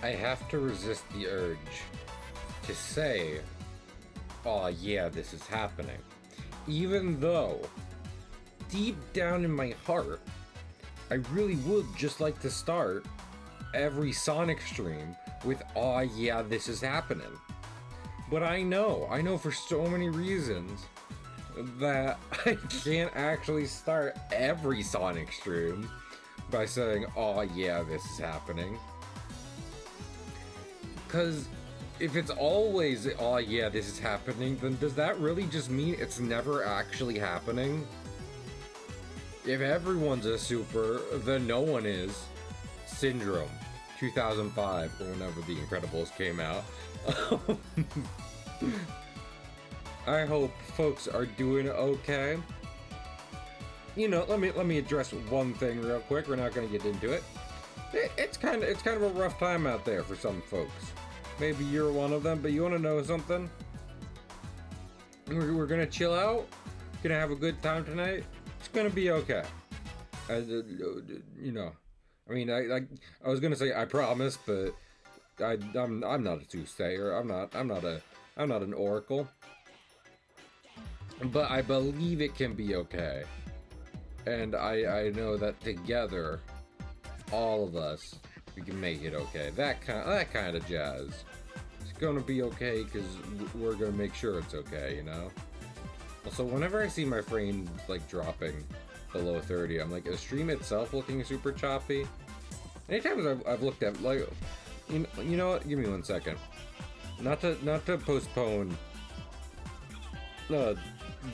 I have to resist the urge to say, oh yeah, this is happening. Even though, deep down in my heart, I really would just like to start every Sonic stream with, oh yeah, this is happening. But I know for so many reasons that I can't actually start every Sonic stream by saying, oh yeah, this is happening. Because if it's always, oh yeah, this is happening, then does that really just mean it's never actually happening? If everyone's a super, then no one is. Syndrome, 2005, or whenever The Incredibles came out. I hope folks are doing okay. You know, let me address one thing real quick. We're not gonna get into it. It's kind of a rough time out there for some folks. Maybe you're one of them, but you want to know something? We're gonna chill out. Gonna have a good time tonight. It's gonna be okay. You know, I mean, I was gonna say I promise, but I'm not a soothsayer. I'm not an oracle. But I believe it can be okay. And I know that together, all of us, we can make it okay. That kind of jazz. It's gonna be okay because we're gonna make sure it's okay, you know? Also, whenever I see my frames like dropping below 30, I'm like, is the stream itself looking super choppy? Anytime I've looked at, like, you know what? Give me 1 second. Not to postpone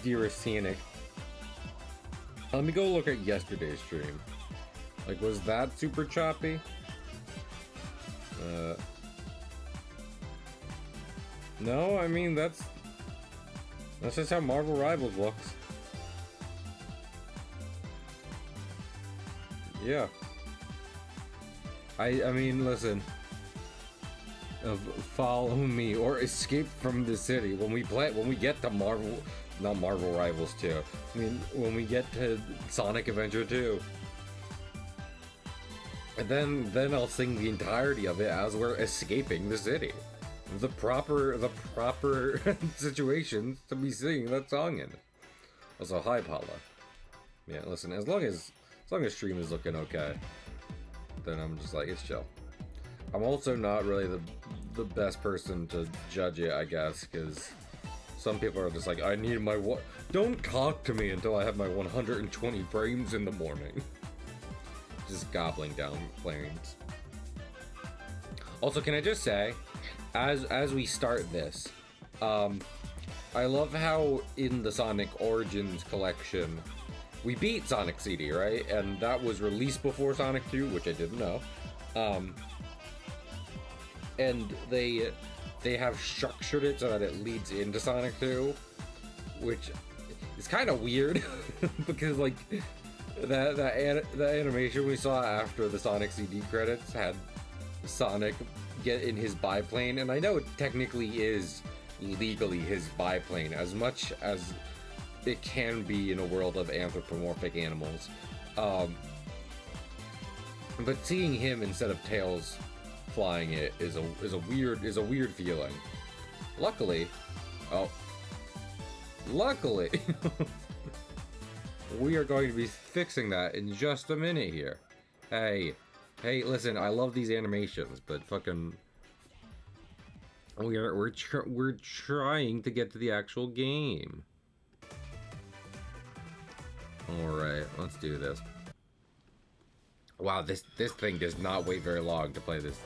dearest Scenic. Let me go look at yesterday's stream. Like, was that super choppy? No, I mean, that's just how Marvel Rivals looks. Yeah. I mean, listen. Follow me or escape from the city when we get to Marvel, not Marvel Rivals 2. I mean, when we get to Sonic Adventure 2. And then I'll sing the entirety of it as we're escaping the city. The proper situations to be singing that song in. Also, hi Paula. Yeah, listen, as long as stream is looking okay, then I'm just like, it's chill. I'm also not really the best person to judge it, I guess, because some people are just like, I need my don't talk to me until I have my 120 frames in the morning. Just gobbling down flames. Also, can I just say, as we start this, I love how in the Sonic Origins collection, we beat Sonic CD, right? And that was released before Sonic 2, which I didn't know. And they have structured it so that it leads into Sonic 2, which is kind of weird because like the animation we saw after the Sonic CD credits had Sonic get in his biplane, and I know it technically is legally his biplane as much as it can be in a world of anthropomorphic animals, but seeing him instead of Tails flying it is a weird feeling. Luckily, we are going to be fixing that in just a minute here. Hey, listen, I love these animations, but fucking, we're trying to get to the actual game. All right, let's do this. Wow, this thing does not wait very long to play this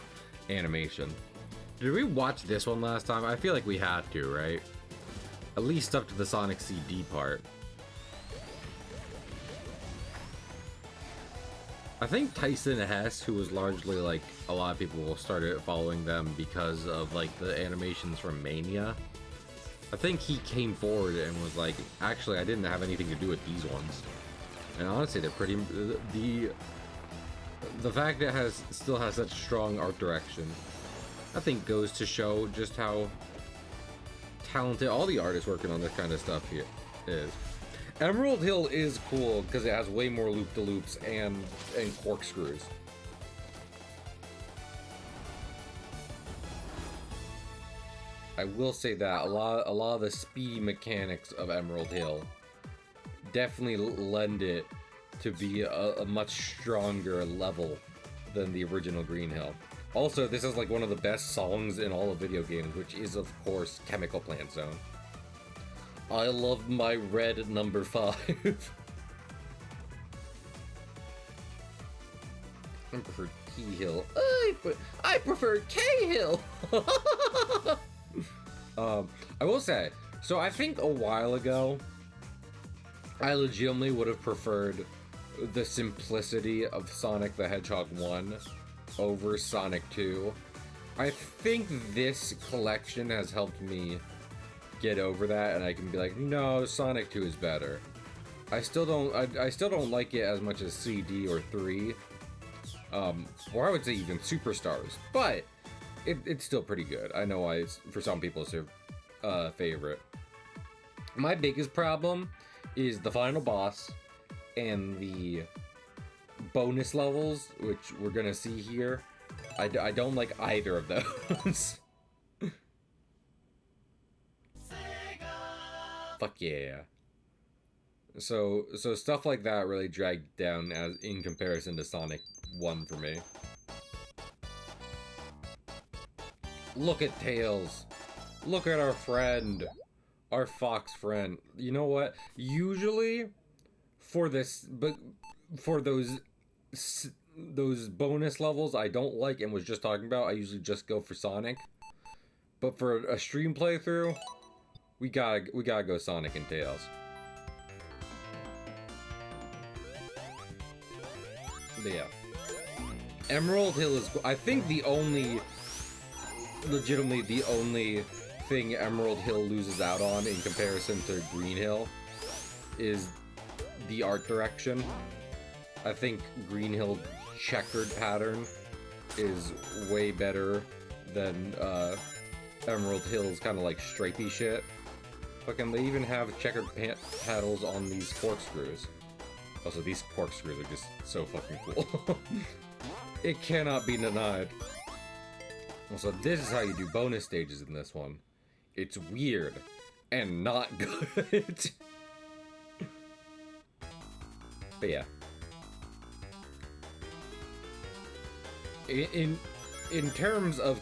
animation. Did we watch this one last time? I feel like we had to, right? At least up to the Sonic CD part. I think Tyson Hess, who was largely like, a lot of people started following them because of like the animations from Mania. I think he came forward and was like, actually, I didn't have anything to do with these ones. And honestly, they're pretty, the fact that it still has such strong art direction, I think goes to show just how talented all the artists working on this kind of stuff here is. Emerald Hill is cool because it has way more loop-de-loops and corkscrews. I will say that a lot of the speedy mechanics of Emerald Hill definitely lend it to be a much stronger level than the original Green Hill. Also, this is like one of the best songs in all of video games, which is of course Chemical Plant Zone. I love my red number 5. I prefer T Hill. I prefer K Hill. I will say, so I think a while ago, I legitimately would have preferred the simplicity of Sonic the Hedgehog 1 over Sonic 2. I think this collection has helped me get over that, and I can be like, no, Sonic 2 is better. I still don't like it as much as CD or 3, or I would say even Superstars, but it's still pretty good. I know why it's, for some people, it's their favorite. My biggest problem is the final boss and the bonus levels, which we're gonna see here. I don't like either of those. Fuck yeah. So stuff like that really dragged down as in comparison to Sonic 1 for me. Look at Tails. Look at our friend. Our fox friend. You know what? Usually for this, but for those bonus levels I don't like and was just talking about, I usually just go for Sonic. But for a stream playthrough, we gotta go Sonic and Tails. But yeah, Emerald Hill is, I think, legitimately the only thing Emerald Hill loses out on in comparison to Green Hill is the art direction. I think Green Hill checkered pattern is way better than Emerald Hill's kind of like stripey shit. Fucking, they even have checkered paddles on these corkscrews. Also, these corkscrews are just so fucking cool. It cannot be denied. Also, this is how you do bonus stages in this one. It's weird and not good. But yeah. In terms of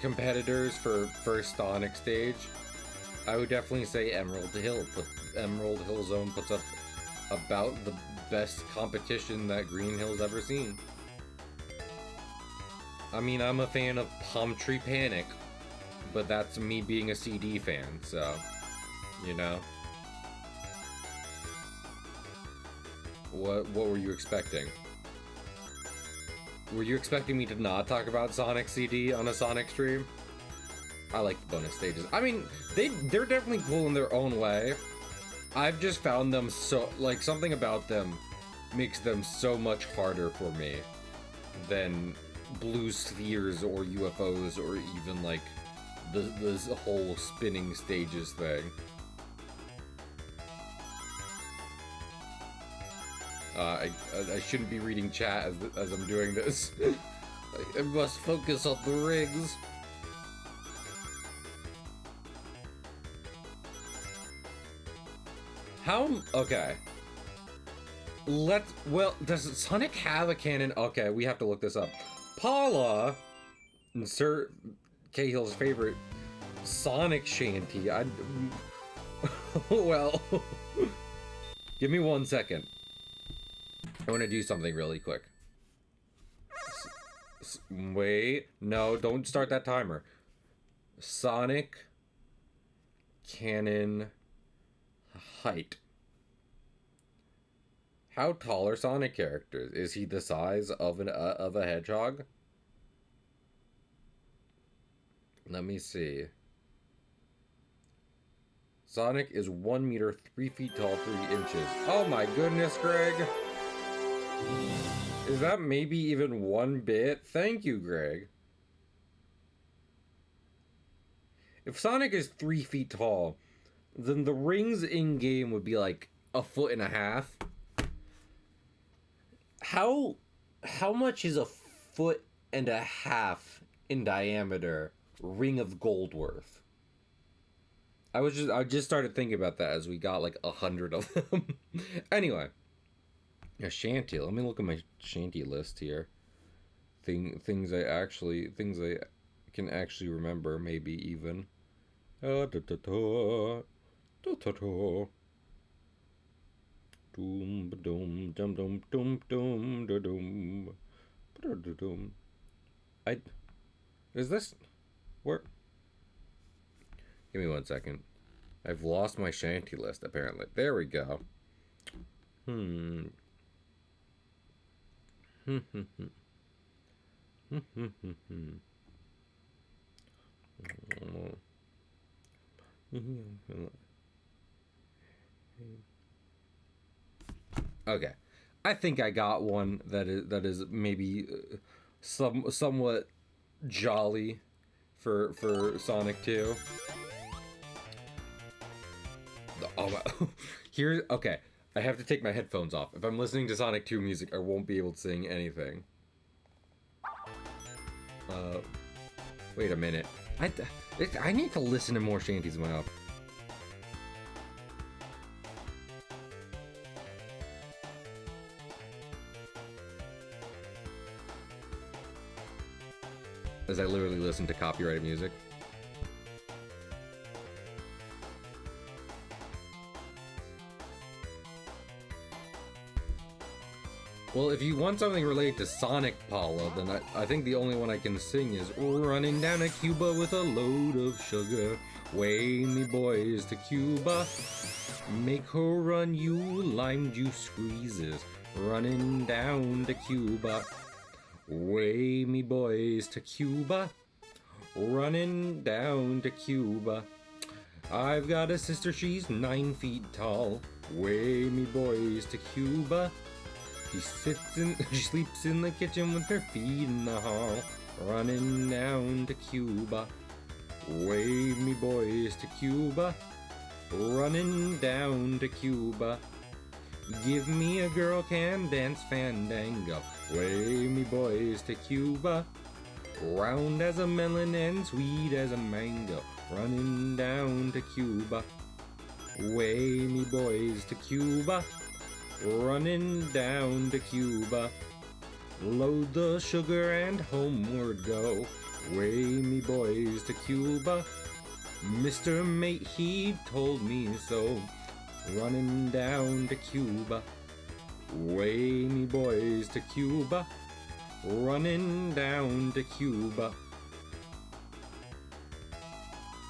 competitors for first Sonic stage, I would definitely say Emerald Hill. But Emerald Hill Zone puts up about the best competition that Green Hill's ever seen. I mean, I'm a fan of Palm Tree Panic, but that's me being a CD fan, so, you know. What were you expecting? Were you expecting me to not talk about Sonic CD on a Sonic stream? I like the bonus stages. I mean, they're definitely cool in their own way. I've just found them so, like, something about them makes them so much harder for me than blue spheres or UFOs or even, like, this whole spinning stages thing. I shouldn't be reading chat as I'm doing this. I must focus on the rings. Okay. Does Sonic have a canon? Okay, we have to look this up. Paula, insert Cahill's favorite Sonic shanty. Well, give me 1 second. I want to do something really quick. Wait, no, don't start that timer. Sonic canon height. How tall are Sonic characters? Is he the size of a hedgehog? Let me see. Sonic is 1 meter, 3 feet tall, 3 inches. Oh my goodness, Greg. Is that maybe even 1 bit? Thank you, Greg. If Sonic is 3 feet tall, then the rings in game would be like 1.5 feet. How much is 1.5 feet in diameter ring of gold worth? I just started thinking about that as we got like 100 of them. Anyway, a shanty. Let me look at my shanty list here. Things I can actually remember, maybe even. Da, da, da, da, da, da, da. Doom, doom, dum, dum, dum, dum, da, dum, da, da, dum. Is this where? Give me 1 second. I've lost my shanty list apparently. There we go. Okay, I think I got one that is maybe somewhat jolly for Sonic 2. Oh, here. Okay, I have to take my headphones off. If I'm listening to Sonic 2 music, I won't be able to sing anything. Wait a minute. I need to listen to more shanties in my office. As I literally listen to copyrighted music. Well, if you want something related to Sonic Paula, then I think the only one I can sing is running down to Cuba with a load of sugar. Way me boys to Cuba. Make her run you lime juice squeezes. Running down to Cuba. Way me boys to Cuba. Running down to Cuba. I've got a sister, she's 9 feet tall. Way me boys to Cuba. She sleeps in the kitchen with her feet in the hall. Running down to Cuba. Way me boys to Cuba. Running down to Cuba. Give me a girl can dance fandango. Way me boys to Cuba. Round as a melon and sweet as a mango. Running down to Cuba. Way me boys to Cuba. Running down to Cuba. Load the sugar and homeward go. Way me boys to Cuba. Mr. Mate, he told me so. Running down to Cuba. Way me boys to Cuba. Running down to Cuba.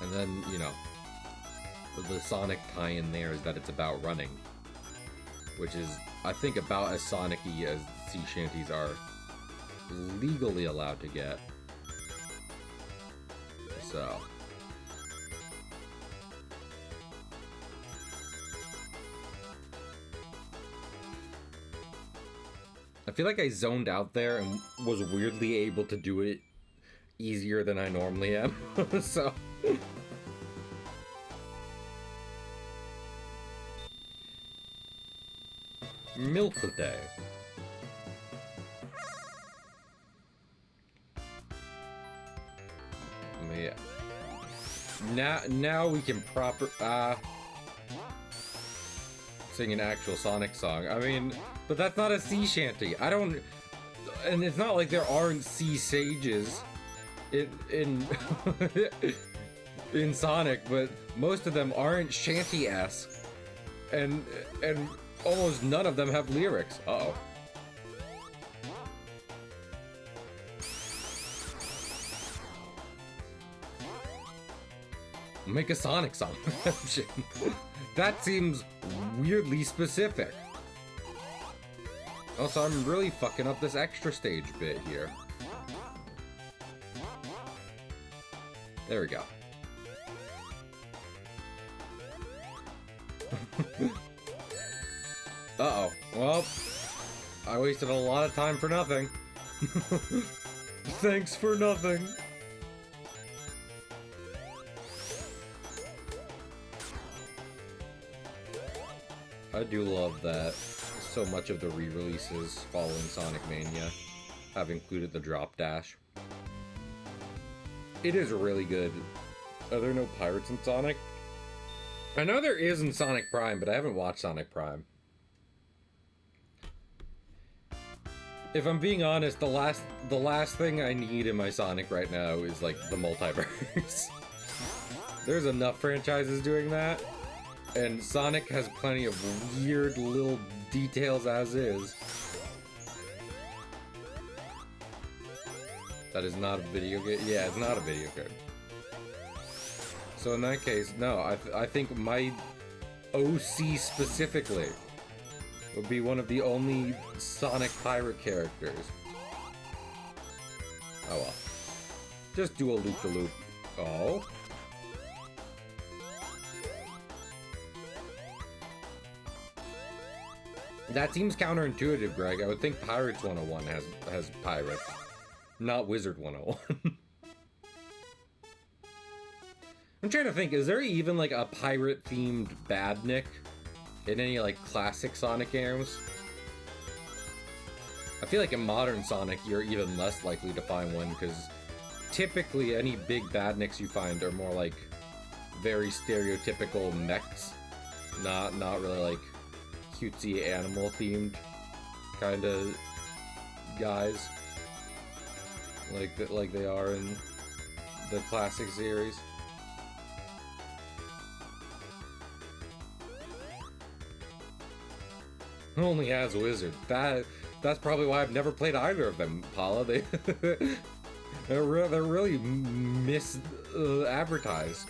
And then, you know, the Sonic tie-in there is that it's about running. Which is, I think, about as Sonic-y as sea shanties are legally allowed to get. So. I feel like I zoned out there and was weirdly able to do it easier than I normally am. So. Milk Day. Yeah. Now we can sing an actual Sonic song. I mean, but that's not a sea shanty. I don't, and it's not like there aren't sea sages in in Sonic, but most of them aren't shanty-esque, and almost none of them have lyrics. Uh-oh. Make a Sonic song. That seems weirdly specific. Also, I'm really fucking up this extra stage bit here. There we go. Uh-oh. Well, I wasted a lot of time for nothing. Thanks for nothing. I do love that so much of the re-releases following Sonic Mania have included the drop dash. It is really good. Are there no pirates in Sonic? I know there is in Sonic Prime, but I haven't watched Sonic Prime. If I'm being honest, the last thing I need in my Sonic right now is like the multiverse. There's enough franchises doing that, and Sonic has plenty of weird little details as is. That is not a video game. Yeah, it's not a video game. So in that case, no, I think my OC specifically would be one of the only Sonic pirate characters. Oh well. Just do a loop-de-loop. Oh. That seems counterintuitive, Greg. I would think Pirates 101 has pirates, not Wizard 101. I'm trying to think, is there even like a pirate-themed Badnik in any like classic Sonic games? I feel like in modern Sonic, you're even less likely to find one, because typically any big Badniks you find are more like very stereotypical mechs, not really like cutesy animal-themed kind of guys, like they are in the classic series. Only has Wizard. That's probably why I've never played either of them, Paula. They're really advertised.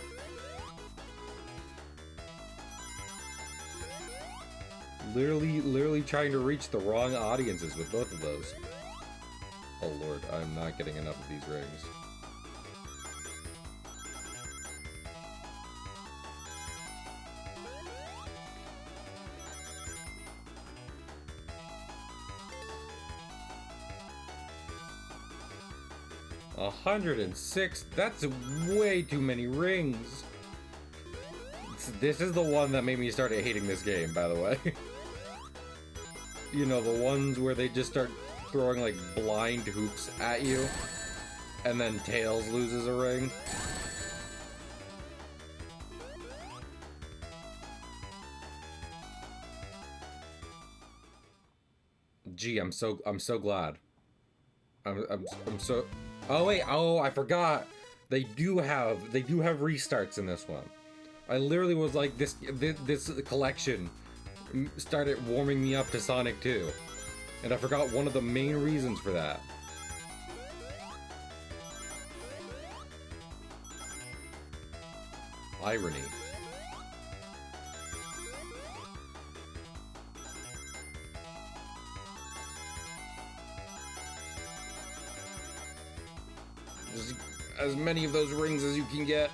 Literally trying to reach the wrong audiences with both of those. Oh lord, I'm not getting enough of these rings. $106? That's way too many rings. This is the one that made me start hating this game, by the way. You know, the ones where they just start throwing like blind hoops at you, and then Tails loses a ring. Gee, I'm so glad. I'm so. Oh wait, oh I forgot. They do have restarts in this one. I literally was like, this collection started warming me up to Sonic 2, and I forgot one of the main reasons for that. Irony. Just as many of those rings as you can get.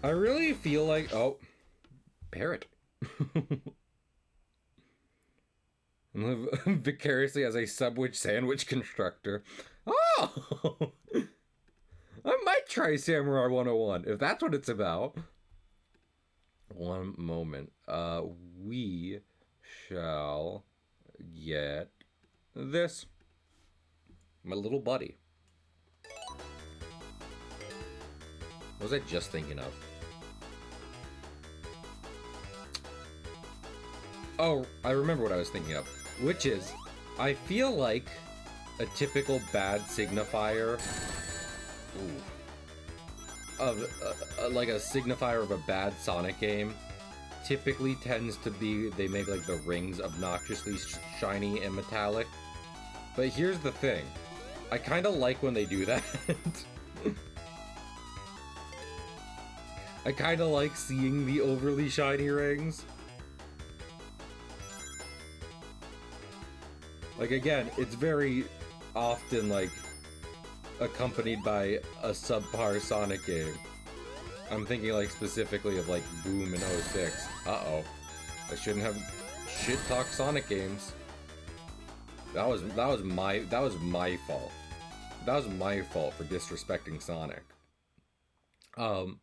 I really feel like, oh, parrot. Live vicariously as a Subway sandwich constructor. Oh! I might try Samurai 101 if that's what it's about. One moment. We shall get this. My little buddy. What was I just thinking of? Oh, I remember what I was thinking of. Which is, I feel like a typical bad signifier of like a signifier of a bad Sonic game typically tends to be they make like the rings obnoxiously shiny and metallic. But here's the thing, I kind of like when they do that. I kind of like seeing the overly shiny rings. Like, again, it's very often, like, accompanied by a subpar Sonic game. I'm thinking, like, specifically of, like, Boom in 06. Uh-oh. I shouldn't have shit-talked Sonic games. That was my fault. That was my fault for disrespecting Sonic. But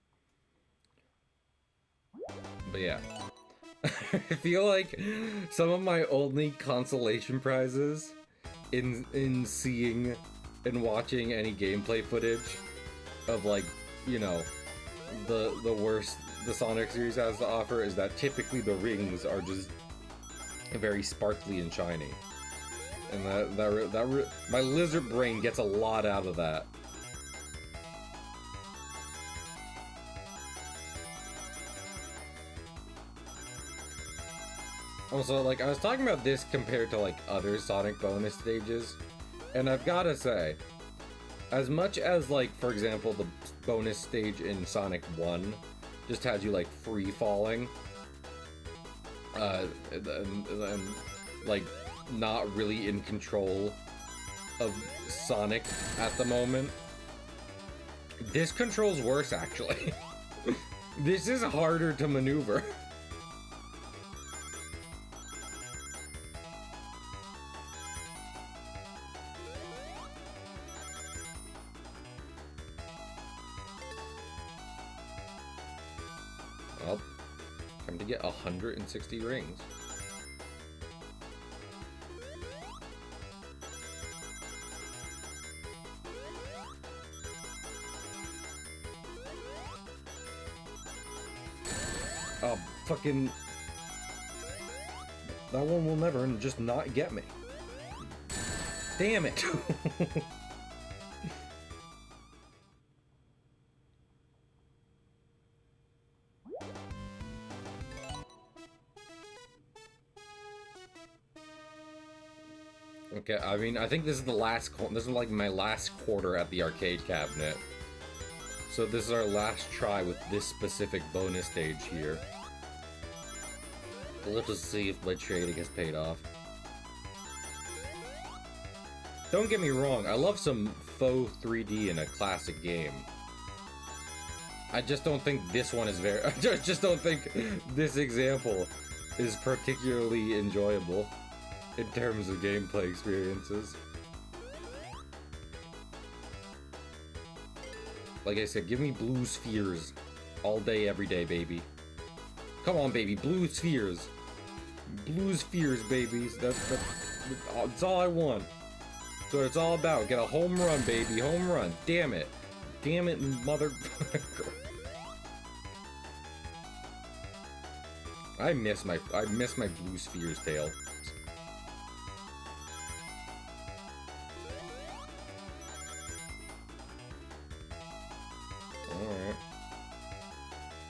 yeah. I feel like some of my only consolation prizes in seeing and watching any gameplay footage of like you know, the worst the Sonic series has to offer is that typically the rings are just very sparkly and shiny, and my lizard brain gets a lot out of that. Also, like, I was talking about this compared to, like, other Sonic bonus stages, and I've gotta say, as much as, like, for example, the bonus stage in Sonic 1 just has you, like, free-falling, and, like, not really in control of Sonic at the moment, this controls worse, actually. This is harder to maneuver. Well, time to get 160 rings. Oh, fucking... That one will never just not get me. Damn it! Okay, I mean, I think this is the last... This is like my last quarter at the arcade cabinet. So this is our last try with this specific bonus stage here. Let's just see if my trading has paid off. Don't get me wrong, I love some faux 3D in a classic game. I just don't think this one is very... I just don't think this example is particularly enjoyable in terms of gameplay experiences. Like I said, give me blue spheres all day, every day, baby. Come on, baby, blue spheres. Blue spheres, babies. That's all I want. That's what it's all about. Get a home run, baby. Home run. Damn it. Damn it, motherfucker. I miss my blue spheres, Tail. Alright.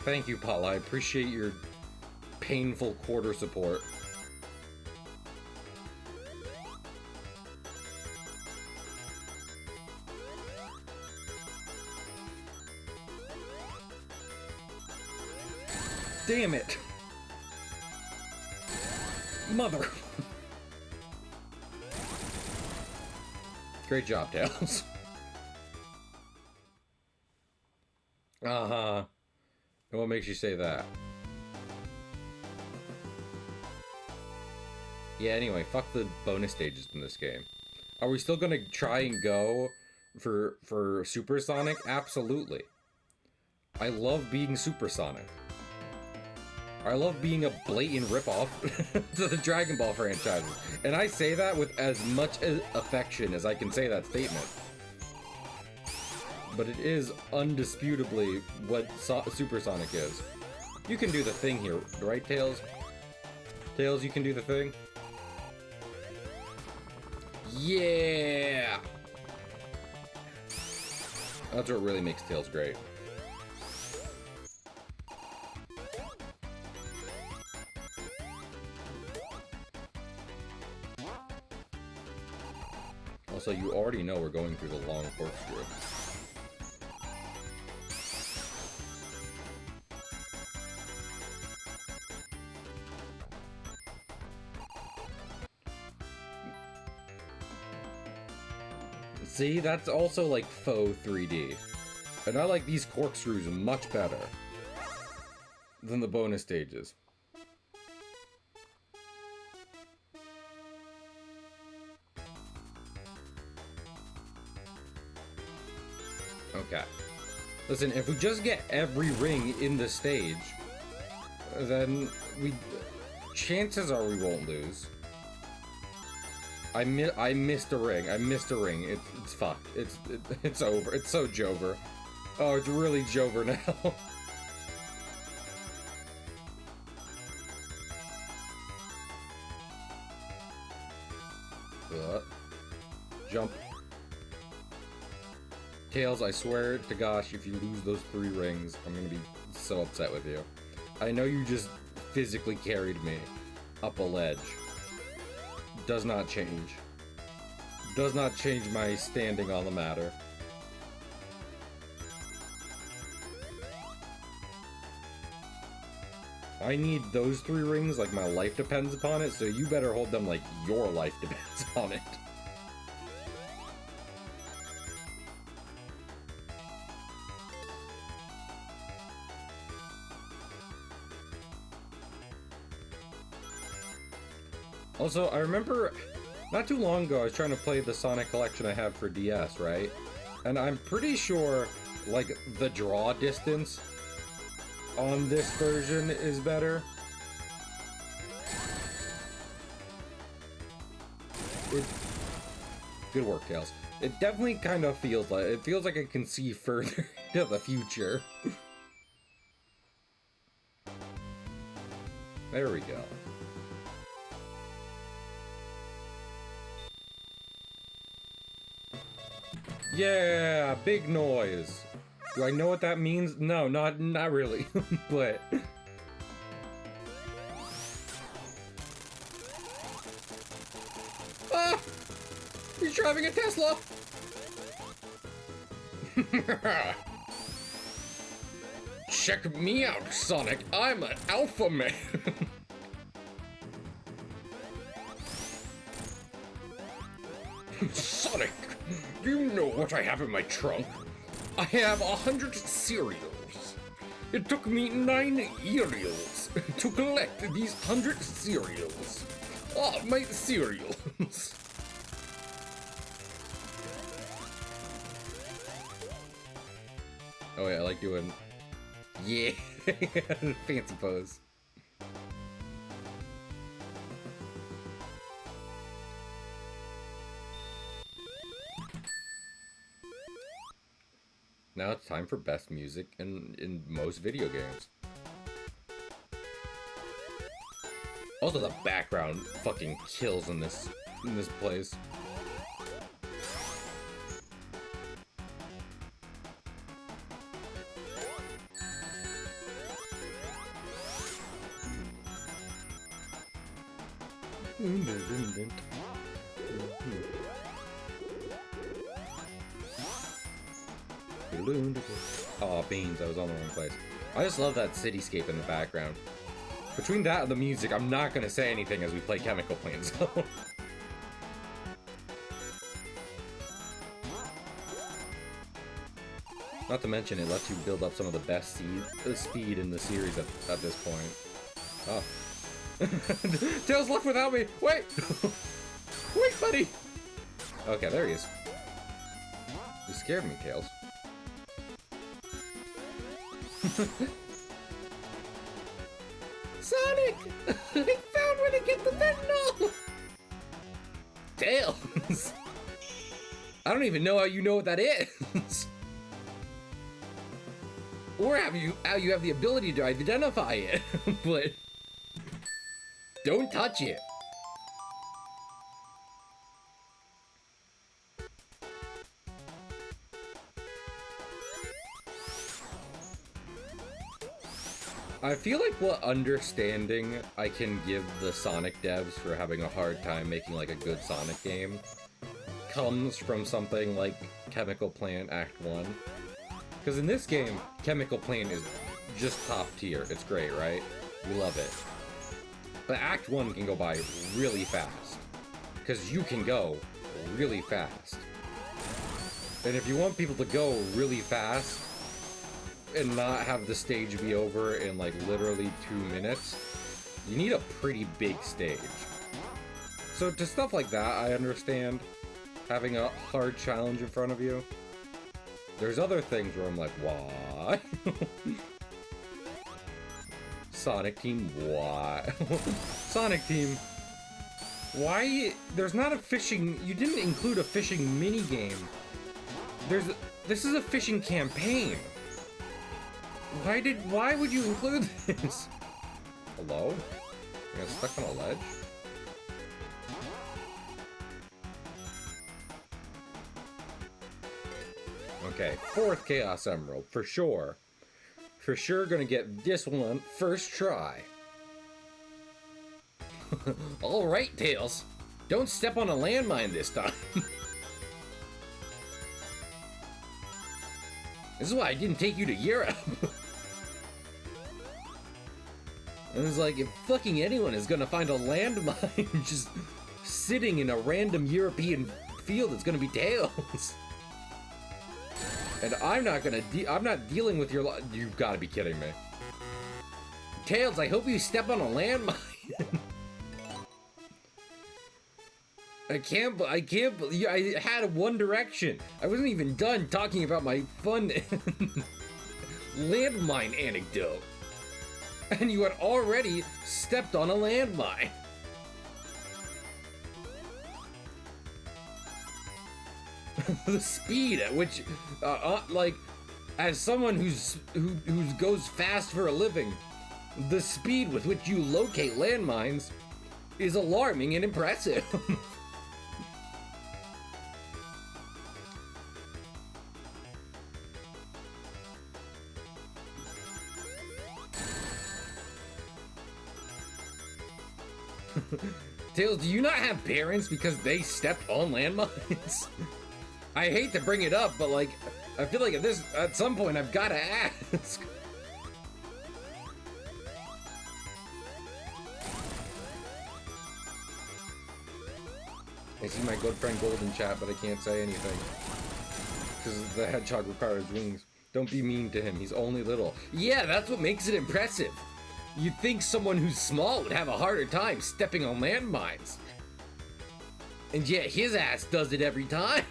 Thank you, Paula. I appreciate your painful quarter support. Damn it! Mother! Great job, Tails. Uh-huh. And what makes you say that? Yeah, anyway, fuck the bonus stages in this game. Are we still gonna try and go for Supersonic? Absolutely. I love being Supersonic. I love being a blatant ripoff to the Dragon Ball franchises. And I say that with as much affection as I can say that statement. But it is undisputably what Supersonic is. You can do the thing here, right, Tails? Tails, you can do the thing? Yeah! That's what really makes Tails great. Also, you already know we're going through the long corkscrew. See, that's also like faux 3D. And I like these corkscrews much better than the bonus stages. Okay. Listen, if we just get every ring in the stage, then chances are we won't lose. I missed a ring. I missed a ring. It's fucked. It's over. It's so Jover. Oh, it's really Jover now. Jump. Tails, I swear to gosh, if you lose those 3 rings, I'm gonna be so upset with you. I know you just physically carried me up a ledge. Does not change. Does not change my standing on the matter. I need those 3 rings like my life depends upon it, so you better hold them like your life depends on it. Also, I remember not too long ago I was trying to play the Sonic collection I have for DS, right? And I'm pretty sure, like, the draw distance on this version is better. Good work, Tails. It definitely kind of feels like I can see further into the future. There we go. Yeah, big noise. Do I know what that means? No, not really, but... Ah! He's driving a Tesla! Check me out, Sonic. I'm an alpha man. Sonic, you know what I have in my trunk? I have 100 cereals. It took me 9 aerials to collect these 100 cereals. Ah, my cereals. Oh yeah, I like doing... Yeah, fancy pose. Now it's time for best music in most video games. Also, the background fucking kills in this place. Oh, beans, I was on the wrong place. I just love that cityscape in the background. Between that and the music, I'm not gonna say anything as we play Chemical Plant Zone. Not to mention, it lets you build up some of the best speed in the series at this point. Oh. Tails left without me! Wait! Wait, buddy! Okay, there he is. You scared me, Tails. Sonic! I found where to get the fentanyl! Tails! I don't even know how you know what that is! Or how you have the ability to identify it, but... Don't touch it! I feel like what understanding I can give the Sonic devs for having a hard time making like a good Sonic game comes from something like Chemical Plant Act 1. Because in this game, Chemical Plant is just top tier. It's great, right? We love it. But Act 1 can go by really fast. Because you can go really fast. And if you want people to go really fast, and not have the stage be over in like literally 2 minutes, you need a pretty big stage. So to stuff like that, I understand having a hard challenge in front of you. There's other things where I'm like, why? Sonic Team, why? Sonic Team, why? There's not a fishing, you didn't include a fishing mini game This is a fishing campaign. Why would you include this? Hello? I got stuck on a ledge? Okay, 4th Chaos Emerald, for sure. For sure gonna get this one first try. Alright, Tails. Don't step on a landmine this time. This is why I didn't take you to Europe. And it's like, if fucking anyone is gonna find a landmine just sitting in a random European field, it's gonna be Tails. And I'm not dealing with your you've gotta be kidding me. Tails, I hope you step on a landmine. I had one direction. I wasn't even done talking about my fun landmine anecdote. And you had already stepped on a landmine. The speed at which, like, as someone who goes fast for a living, the speed with which you locate landmines is alarming and impressive. Tails, do you not have parents because they stepped on landmines? I hate to bring it up, but like, I feel like at some point I've got to ask. I see my good friend Gold in chat, but I can't say anything. Because the hedgehog requires wings. Don't be mean to him, he's only little. Yeah, that's what makes it impressive. You'd think someone who's small would have a harder time stepping on landmines. And yet his ass does it every time.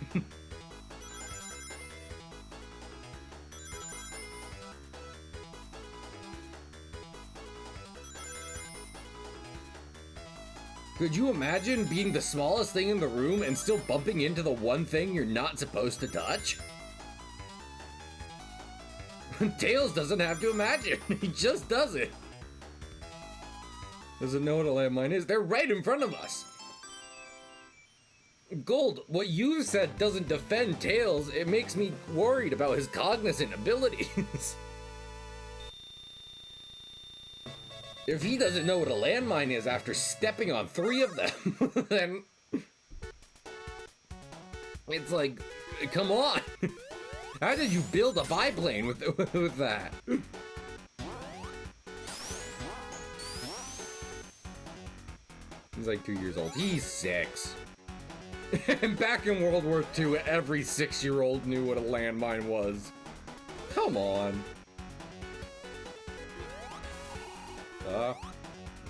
Could you imagine being the smallest thing in the room and still bumping into the one thing you're not supposed to touch? Tails doesn't have to imagine, he just does it. Doesn't know what a landmine is. They're right in front of us. Gold, what you said doesn't defend Tails. It makes me worried about his cognizant abilities. If he doesn't know what a landmine is after stepping on 3 of them, then it's like, come on. How did you build a biplane with that? He's like 2 years old. He's 6. And back in World War II, every 6-year-old knew what a landmine was. Come on.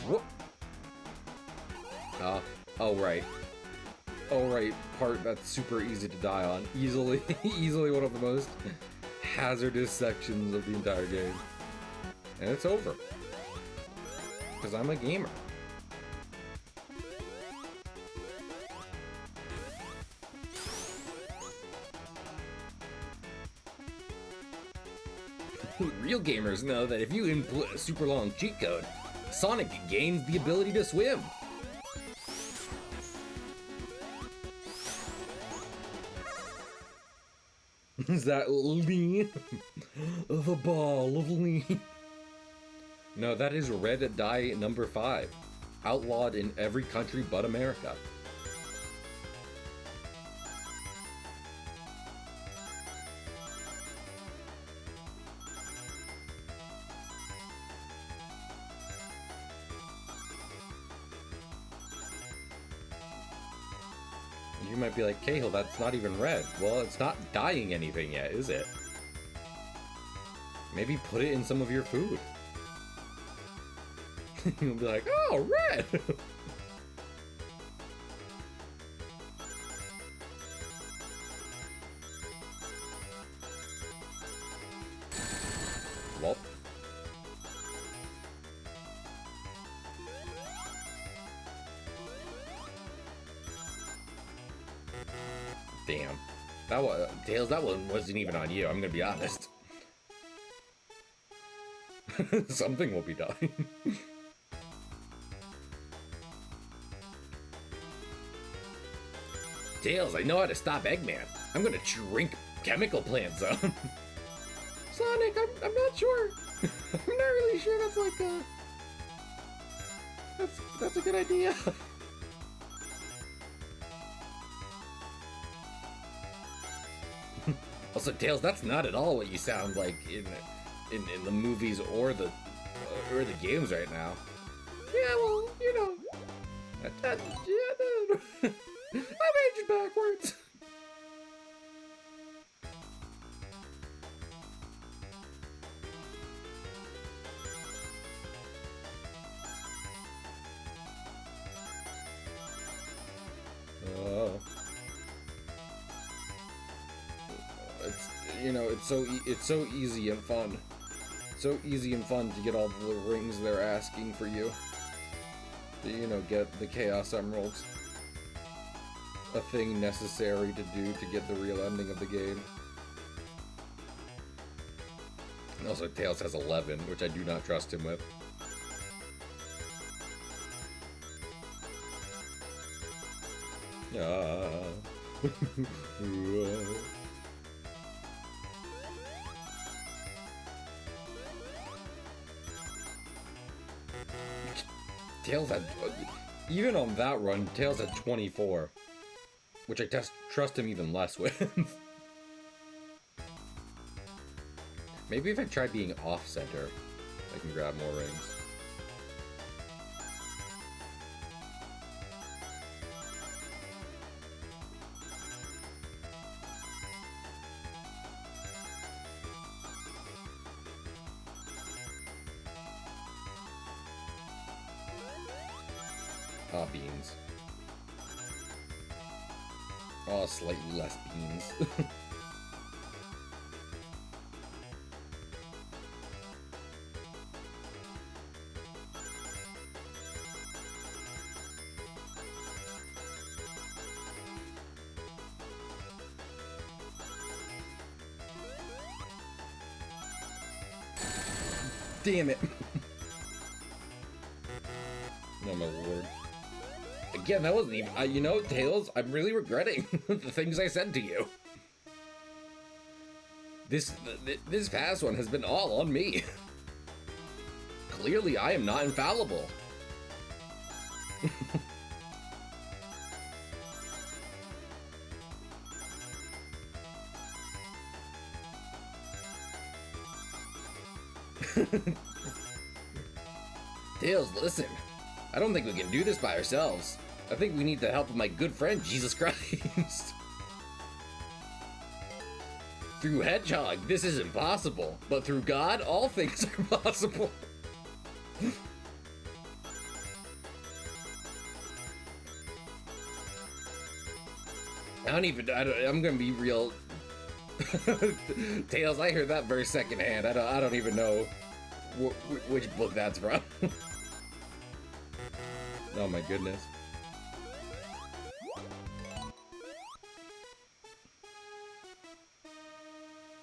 Whoop. Oh right. Oh right, part that's super easy to die on. Easily one of the most hazardous sections of the entire game. And it's over. Because I'm a gamer. Real gamers know that if you input a super long cheat code, Sonic gains the ability to swim. Is that lean? The ball of lean. No, that is red dye number 5. Outlawed in every country but America. You might be like, Cahill, that's not even red. Well, it's not dyeing anything yet, is it? Maybe put it in some of your food. You'll be like, oh, red! Well. Damn. That was Tails. That one wasn't even on you. I'm gonna be honest. Something will be done. Tails, I know how to stop Eggman. I'm gonna drink chemical plants up. Sonic, I'm not sure. I'm not really sure that's like that's a good idea. Also, Tails, that's not at all what you sound like in the movies or the games right now. Yeah, well, you know, yeah, I'm aging backwards. It's so easy and fun. So easy and fun to get all the rings they're asking for you. To, get the Chaos Emeralds. A thing necessary to do to get the real ending of the game. And also, Tails has 11, which I do not trust him with. Tails had, even on that run, Tails had 24, which I trust him even less with. Maybe if I try being off-center, I can grab more rings. Ah, beans. Oh, slightly less beans. Damn it. Oh my lord. Again, that wasn't even, Tails, I'm really regretting the things I said to you. This past one has been all on me. Clearly, I am not infallible. Tails, listen. I don't think we can do this by ourselves. I think we need the help of my good friend, Jesus Christ. Through Hedgehog, this is impossible. But through God, all things are possible. I'm gonna be real. Tails, I heard that very secondhand. I don't even know which book that's from. Oh my goodness.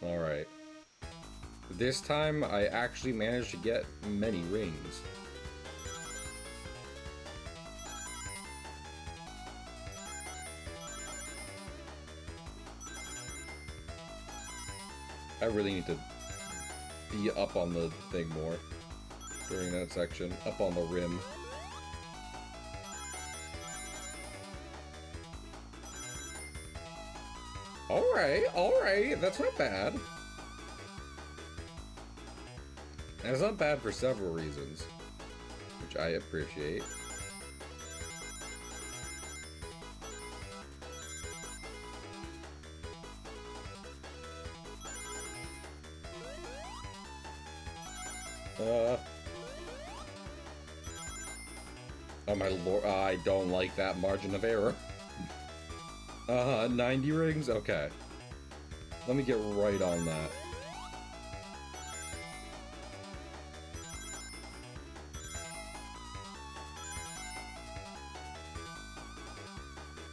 Alright. This time I actually managed to get many rings. I really need to be up on the thing more during that section. Up on the rim. Alright, that's not bad. And it's not bad for several reasons, which I appreciate. Oh my lord, I don't like that margin of error. 90 rings? Okay. Let me get right on that.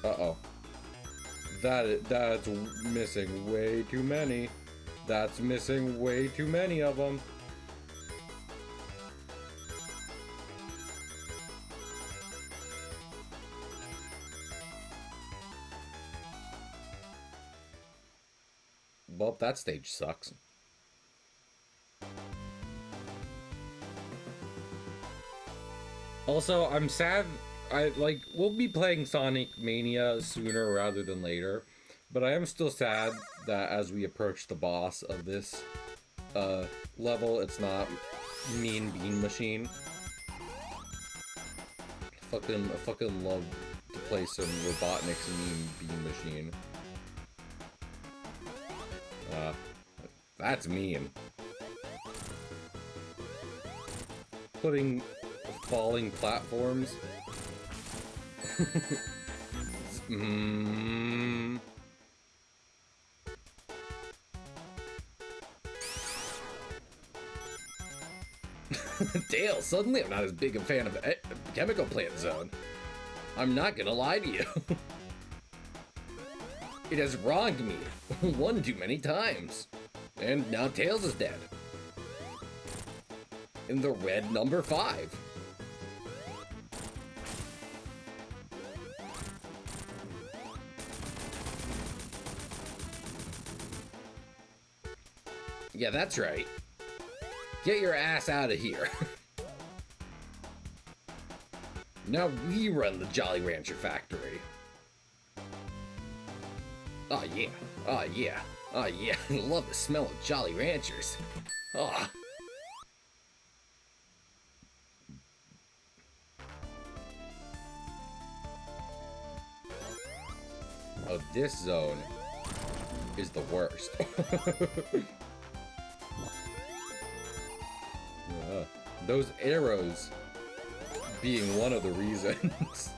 Uh-oh. That's missing way too many. That's missing way too many of them. Well, that stage sucks. Also, I'm sad. We'll be playing Sonic Mania sooner rather than later, but I am still sad that as we approach the boss of this level, it's not Mean Bean Machine. I fucking love to play some Robotnik's Mean Bean Machine. That's mean. Putting falling platforms. Dale, suddenly I'm not as big a fan of Chemical Plant Zone. I'm not gonna lie to you. It has wronged me one too many times. And now Tails is dead. In the red number 5. Yeah, that's right. Get your ass out of here. Now we run the Jolly Rancher factory. Oh yeah, oh yeah, oh yeah. I love the smell of Jolly Ranchers. Oh. Oh, this zone is the worst. Those arrows being one of the reasons.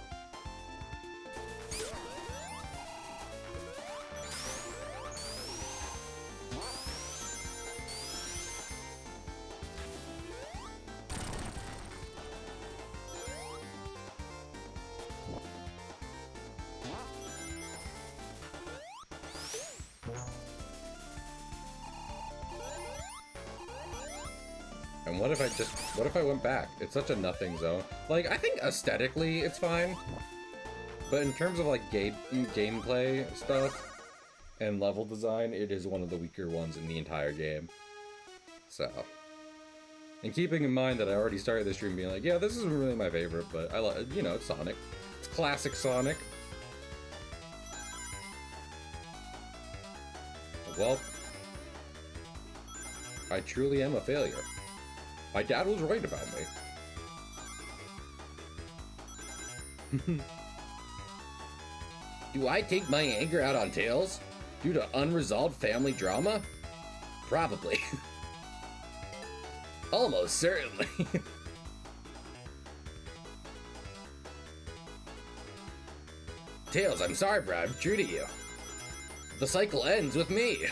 And what if I went back? It's such a nothing zone. Like, I think aesthetically it's fine, but in terms of like gameplay stuff and level design, it is one of the weaker ones in the entire game. So, and keeping in mind that I already started the stream being like, yeah, this isn't really my favorite, but I love, you know, it's Sonic. It's classic Sonic. Well, I truly am a failure. My dad was right about me. Do I take my anger out on Tails due to unresolved family drama? Probably. Almost certainly. Tails, I'm sorry for I've treated you. The cycle ends with me.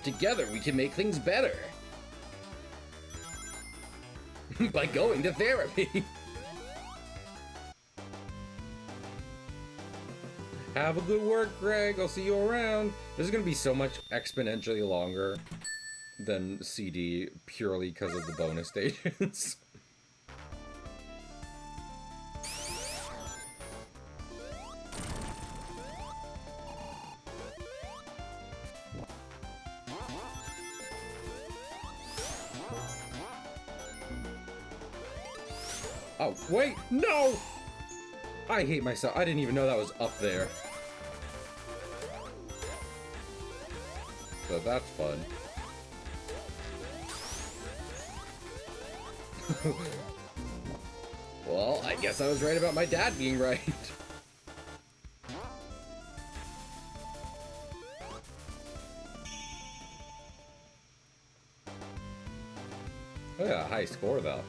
Together we can make things better. By going to therapy. Have a good work, Greg. I'll see you around. This is gonna be so much exponentially longer than CD purely because of the bonus stations. Oh, wait, no! I hate myself. I didn't even know that was up there. So that's fun. Well, I guess I was right about my dad being right. Oh yeah, high score though.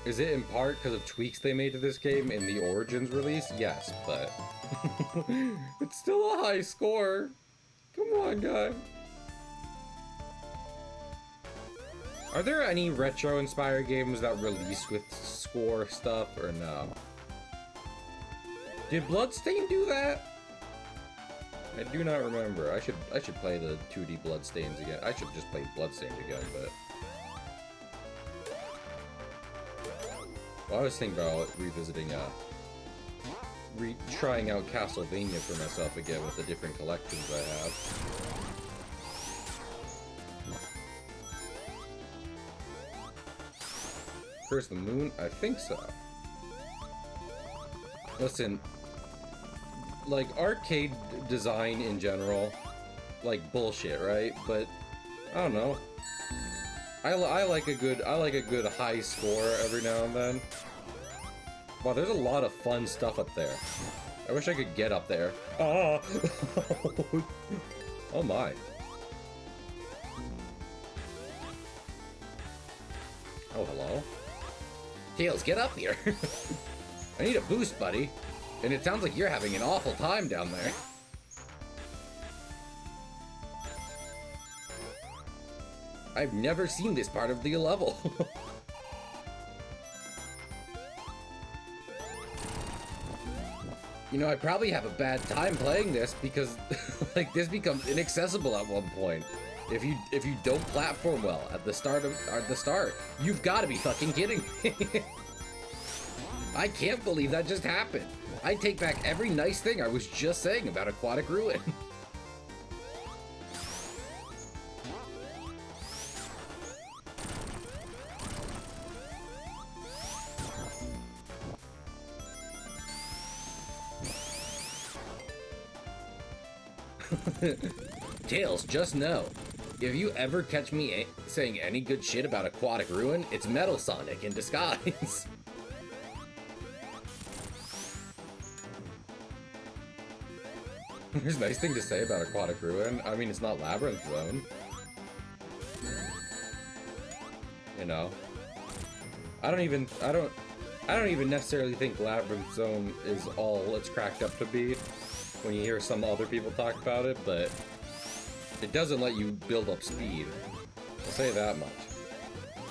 Is it in part because of tweaks they made to this game in the Origins release? Yes, but it's still a high score. Come on, guy. Are there any retro-inspired games that release with score stuff, or no? Did Bloodstain do that? I do not remember. I should play the 2D Bloodstains again. I should just play Bloodstains again, but... Well, I was thinking about revisiting, trying out Castlevania for myself again with the different collections I have. Curse the Moon? I think so. Listen, like, arcade design in general, like, bullshit, right? But, I don't know. I like a good high score every now and then. Wow, there's a lot of fun stuff up there. I wish I could get up there. Ah! Oh my. Oh, hello? Tails, get up here! I need a boost, buddy. And it sounds like you're having an awful time down there. I've never seen this part of the level. You know, I probably have a bad time playing this because, like, this becomes inaccessible at one point. If you don't platform well at the start, you've got to be fucking kidding me. I can't believe that just happened. I take back every nice thing I was just saying about Aquatic Ruin. Tails, just know, if you ever catch me saying any good shit about Aquatic Ruin, it's Metal Sonic in disguise. There's a nice thing to say about Aquatic Ruin. I mean, it's not Labyrinth Zone. You know, I don't even necessarily think Labyrinth Zone is all it's cracked up to be when you hear some other people talk about it, but it doesn't let you build up speed. I'll say that much.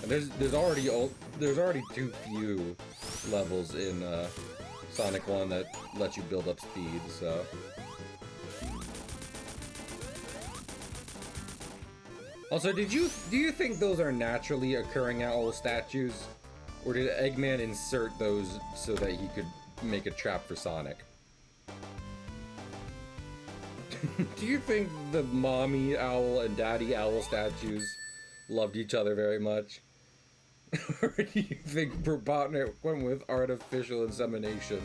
And there's already too few levels in Sonic 1 that let you build up speed, so. Also, do you think those are naturally occurring owl statues? Or did Eggman insert those so that he could make a trap for Sonic? Do you think the mommy owl and daddy owl statues loved each other very much? Or do you think Robotnik went with artificial insemination?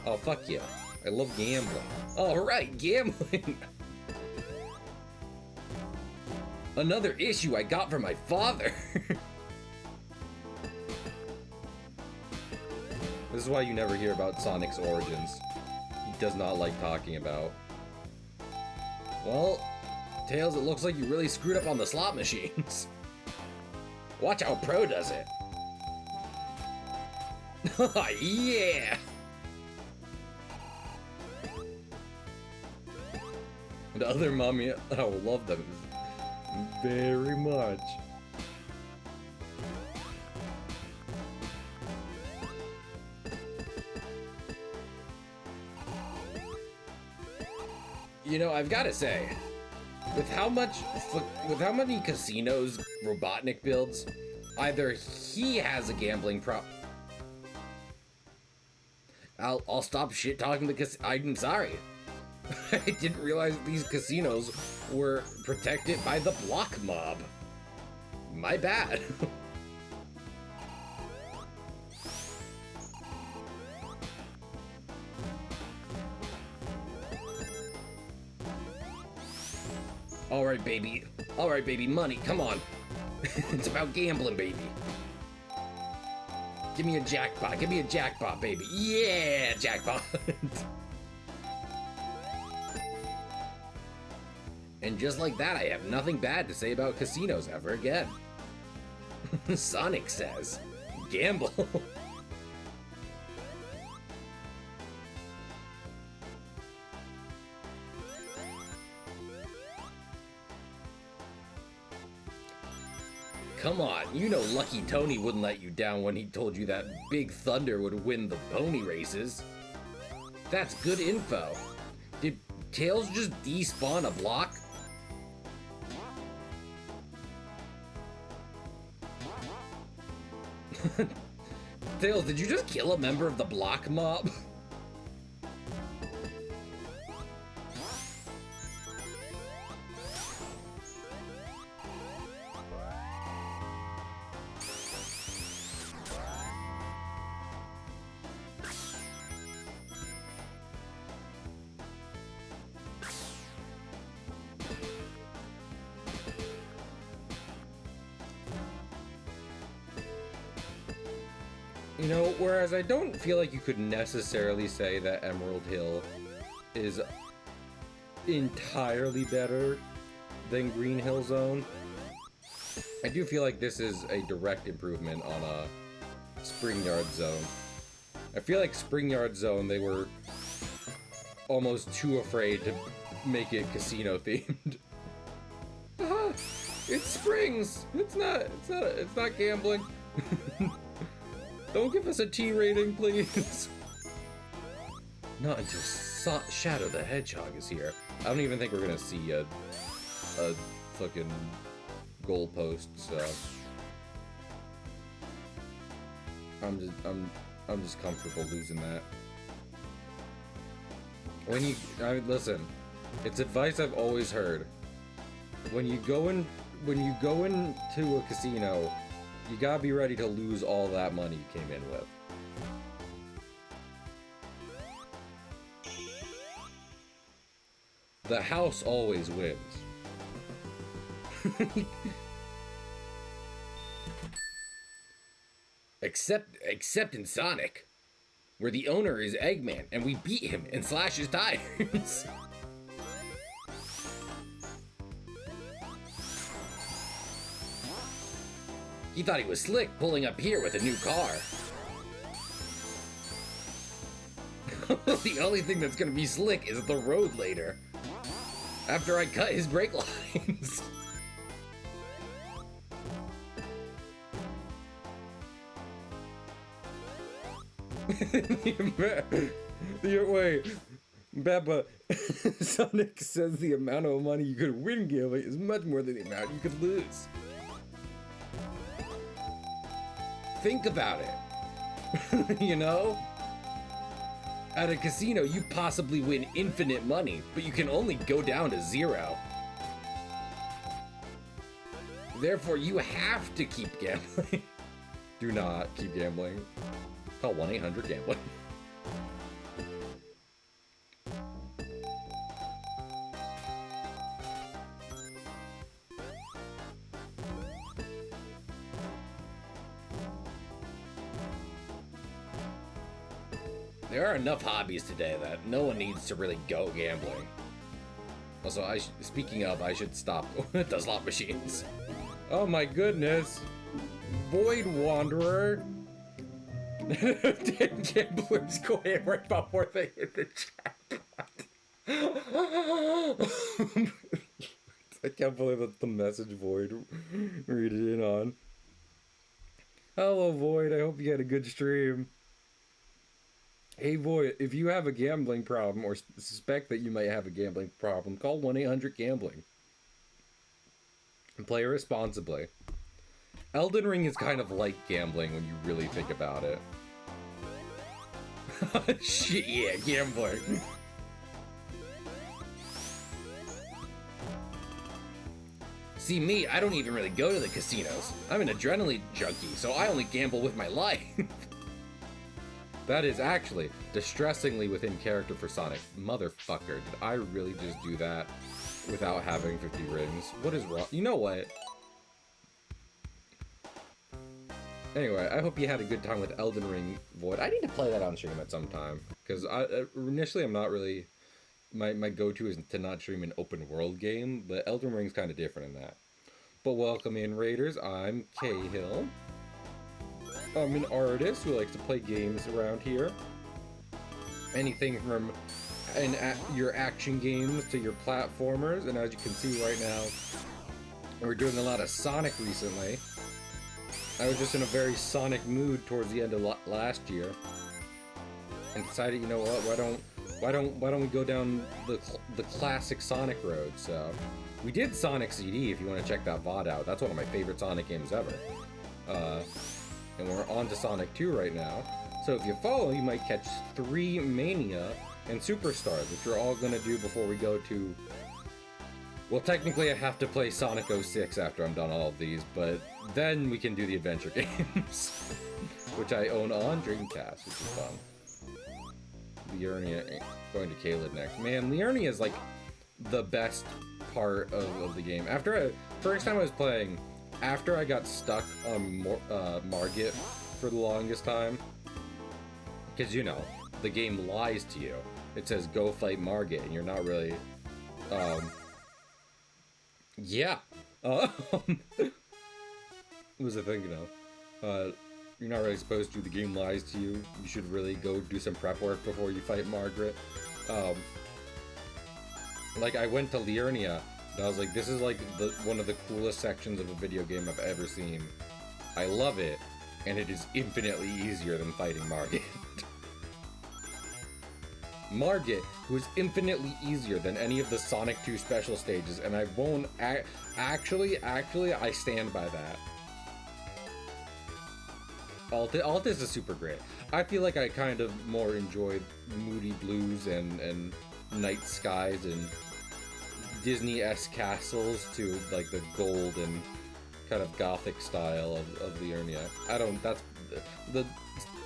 Oh, fuck yeah. I love gambling. Alright, gambling! Another issue I got from my father! This is why you never hear about Sonic's origins. He does not like talking about. Well, Tails, it looks like you really screwed up on the slot machines. Watch how Pro does it. Yeah! The other mommy, I will love them very much. You know, I've got to say, with how many casinos Robotnik builds, either he has a gambling I'll stop shit talking because I'm sorry. I didn't realize these casinos were protected by the block mob. My bad. Alright, baby. Alright, baby, money, come on. It's about gambling, baby. Give me a jackpot. Give me a jackpot, baby. Yeah, jackpot. And just like that, I have nothing bad to say about casinos ever again. Sonic says, gamble. come on, you know Lucky Tony wouldn't let you down when he told you that Big Thunder would win the pony races. That's good info. Did Tails just despawn a block? Tails, did you just kill a member of the block mob? You know, whereas I don't feel like you could necessarily say that Emerald Hill is entirely better than Green Hill Zone, I do feel like this is a direct improvement on Spring Yard Zone. I feel like Spring Yard Zone, they were almost too afraid to make it casino themed. It's springs. It's not gambling. Don't give us a T rating, please. Not until Shadow the Hedgehog is here. I don't even think we're gonna see a fucking goalpost. So I'm just comfortable losing that. Listen, it's advice I've always heard. When you go into a casino, you gotta be ready to lose all that money you came in with. The house always wins. Except in Sonic, where the owner is Eggman and we beat him and slash his tires. He thought he was slick pulling up here with a new car. The only thing that's gonna be slick is the road later, after I cut his brake lines. Wait, Beppa, Sonic says the amount of money you could win gambling is much more than the amount you could lose. Think about it. You know? At a casino, you possibly win infinite money, but you can only go down to 0. Therefore, you have to keep gambling. Do not keep gambling. Call 1-800-GAMBLING. There are enough hobbies today that no one needs to really go gambling. Also, speaking of, I should stop with the slot machines. Oh my goodness. Void Wanderer. 10 gamblers quit right before they hit the jackpot. I can't believe that's the message Void read it in on. Hello Void, I hope you had a good stream. Hey Void, if you have a gambling problem or suspect that you might have a gambling problem, call 1-800-GAMBLING. And play responsibly. Elden Ring is kind of like gambling when you really think about it. Shit, yeah, gambler. See me, I don't even really go to the casinos. I'm an adrenaline junkie, so I only gamble with my life. That is actually distressingly within character for Sonic. Motherfucker, did I really just do that without having 50 rings? What is wrong? You know what? Anyway, I hope you had a good time with Elden Ring, Void. I need to play that on stream at some time. Because initially I'm not really... My go-to is to not stream an open world game, but Elden Ring's kind of different in that. But welcome in, Raiders. I'm Cahill. I'm an artist who likes to play games around here. Anything from your action games to your platformers, and as you can see right now, we're doing a lot of Sonic recently. I was just in a very Sonic mood towards the end of last year, and decided, you know what? Why don't we go down the classic Sonic road? So we did Sonic CD. If you want to check that VOD out, that's one of my favorite Sonic games ever. And we're on to Sonic 2 right now. So if you follow, you might catch 3 Mania and Superstars, which we're all gonna do before we go to. Well, technically, I have to play Sonic 06 after I'm done all of these, but then we can do the adventure games, which I own on Dreamcast, which is fun. Liurnia, going to Caleb next. Man, Liurnia is like the best part of the game. First time I was playing, after I got stuck on Margit for the longest time, because, you know, the game lies to you. It says, go fight Margit, and you're not really, yeah. What was I thinking of? You're not really supposed to. The game lies to you. You should really go do some prep work before you fight Margaret. Like, I went to Liurnia, and I was like, this is like one of the coolest sections of a video game I've ever seen. I love it, and it is infinitely easier than fighting Margit. Margit, who is infinitely easier than any of the Sonic 2 special stages, and I won't actually, I stand by that. Altis is super great. I feel like I kind of more enjoyed Moody Blues and Night Skies and Disney-esque castles to like the gold and kind of gothic style of Liurnia. That's the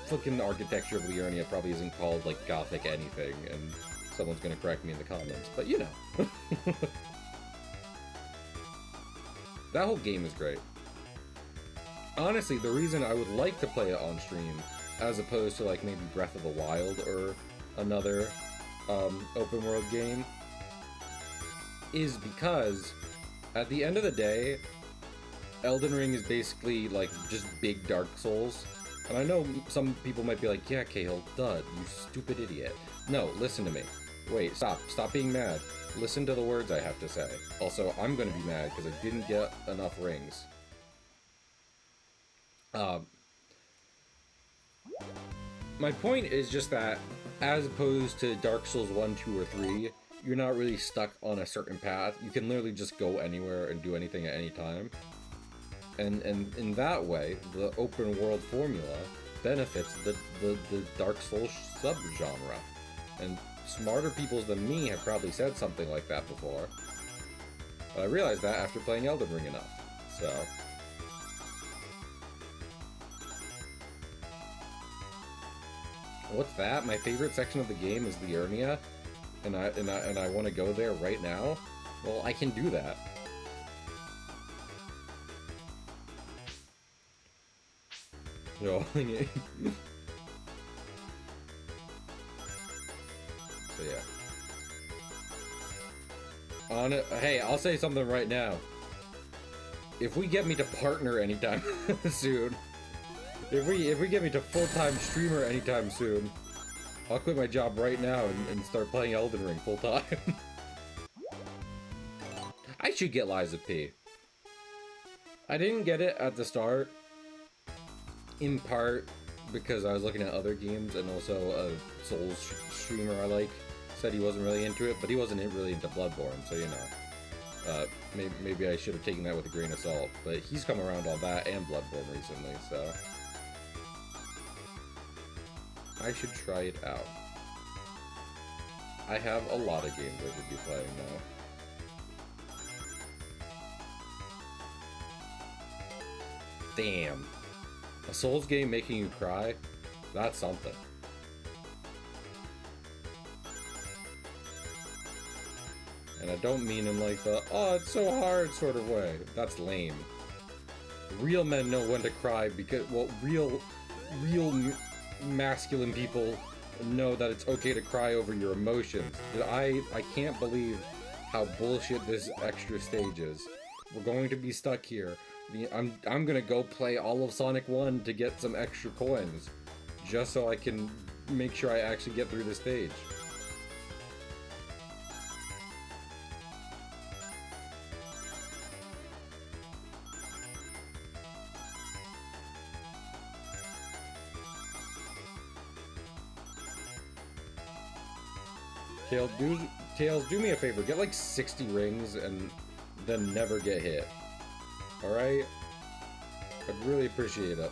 fucking architecture of Liurnia probably isn't called like gothic anything, and someone's gonna correct me in the comments, but you know. That whole game is great. Honestly, the reason I would like to play it on stream, as opposed to like maybe Breath of the Wild or another open world game, is because at the end of the day, Elden Ring is basically like just big Dark Souls. And I know some people might be like, yeah, Cahill, duh, you stupid idiot. No, listen to me. Wait, stop being mad. Listen to the words I have to say. Also, I'm gonna be mad because I didn't get enough rings. My point is just that, as opposed to Dark Souls 1, 2, or 3, you're not really stuck on a certain path. You can literally just go anywhere and do anything at any time. And in that way, the open world formula benefits the Dark Souls subgenre. And smarter people than me have probably said something like that before. But I realized that after playing Elden Ring enough. So what's that? My favorite section of the game is Liurnia, and I want to go there right now. Well, I can do that. Yo, so yeah. Hey, I'll say something right now. If we get me to partner anytime soon, if we get me to full-time streamer anytime soon, I'll quit my job right now and start playing Elden Ring full-time. I should get Liza P. I didn't get it at the start, in part because I was looking at other games, and also a Souls streamer I like said he wasn't really into it, but he wasn't really into Bloodborne, so you know. Maybe I should have taken that with a grain of salt, but he's come around on that and Bloodborne recently, so I should try it out. I have a lot of games I should be playing now. Damn. A Souls game making you cry? That's something. And I don't mean in like the, oh, it's so hard sort of way. That's lame. Real men know when to cry because, well, real masculine people know that it's okay to cry over your emotions. I can't believe how bullshit this extra stage is. We're going to be stuck here. I'm gonna go play all of Sonic 1 to get some extra coins, just so I can make sure I actually get through the stage. Tails, do me a favor. Get like 60 rings and then never get hit. Alright? I'd really appreciate it.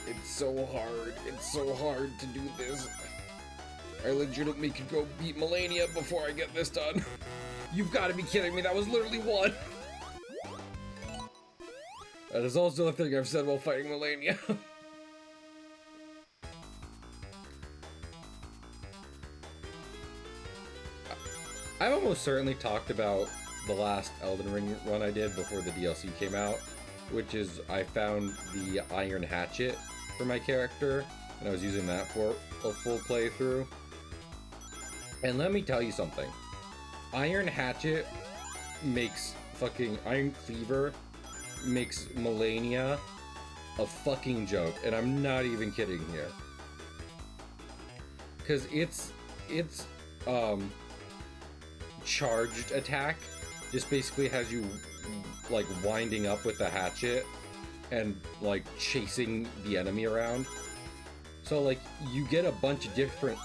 It's so hard. It's so hard to do this. I legitimately could go beat Melania before I get this done. You've got to be kidding me. That was literally one. That is also a thing I've said while fighting Melania. I've almost certainly talked about the last Elden Ring run I did before the DLC came out, which is I found the Iron Hatchet for my character, and I was using that for a full playthrough. And let me tell you something. Iron Hatchet makes fucking Iron Cleaver makes Melania a fucking joke, and I'm not even kidding here. Cause it's charged attack just basically has you like winding up with the hatchet and like chasing the enemy around. So like you get a bunch of different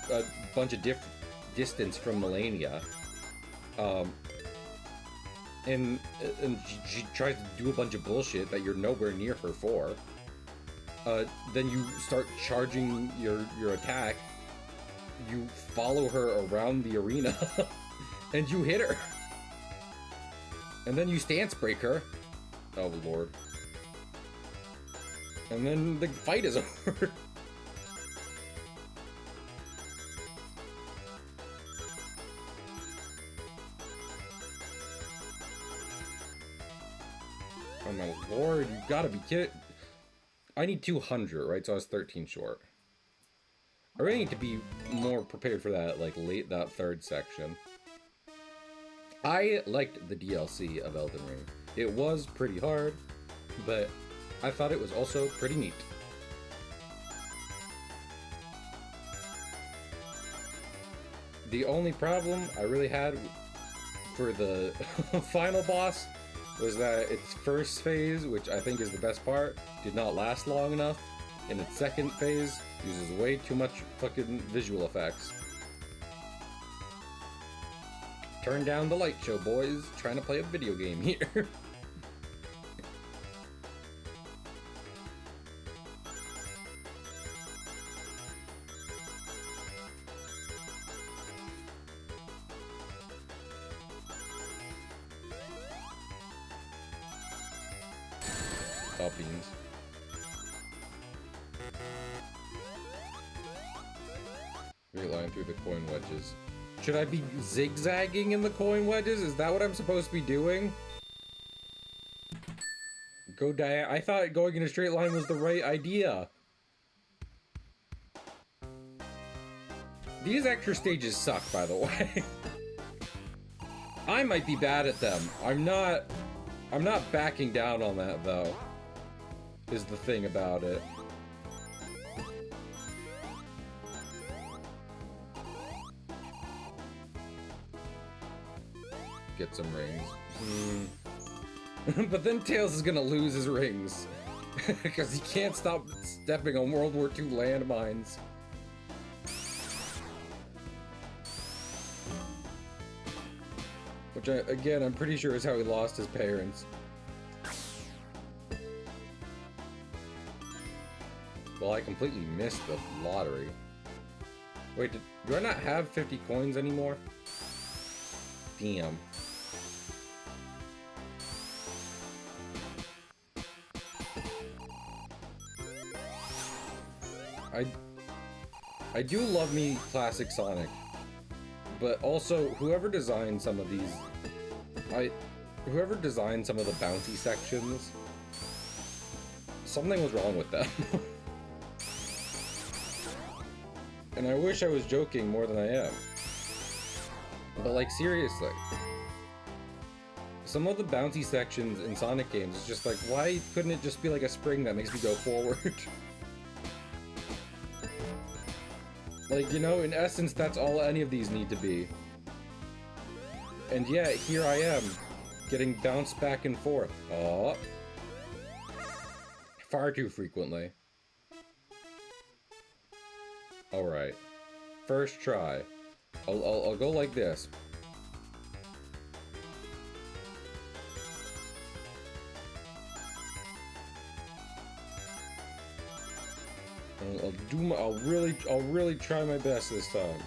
distance from Melania, and she tries to do a bunch of bullshit that you're nowhere near her for. Then you start charging your attack. You follow her around the arena, and you hit her. And then you stance break her. Oh lord. And then the fight is over. Oh my lord, you gotta be kidding. I need 200, right? So I was 13 short. I really need to be more prepared for that, like, that third section. I liked the DLC of Elden Ring. It was pretty hard, but I thought it was also pretty neat. The only problem I really had for the final boss was that its first phase, which I think is the best part, did not last long enough, and its second phase uses way too much fucking visual effects. Turn down the light show, boys. Trying to play a video game here. Top beans. Straight line through the coin wedges. Should I be zigzagging in the coin wedges? Is that what I'm supposed to be doing? I thought going in a straight line was the right idea. These extra stages suck, by the way. I might be bad at them. I'm not backing down on that, though, is the thing about it. Get some rings. But then Tails is gonna lose his rings. Because he can't stop stepping on World War II landmines. Which, again, I'm pretty sure is how he lost his parents. Well, I completely missed the lottery. Wait, do I not have 50 coins anymore? Damn. I do love me classic Sonic, but also whoever designed some of these, whoever designed some of the bouncy sections, something was wrong with them. And I wish I was joking more than I am. But like, seriously. Some of the bouncy sections in Sonic games is just like, why couldn't it just be like a spring that makes me go forward? Like, you know, in essence, that's all any of these need to be. And yet, here I am, getting bounced back and forth. Oh. Far too frequently. Alright. First try. I'll go like this. I'll really try my best this time.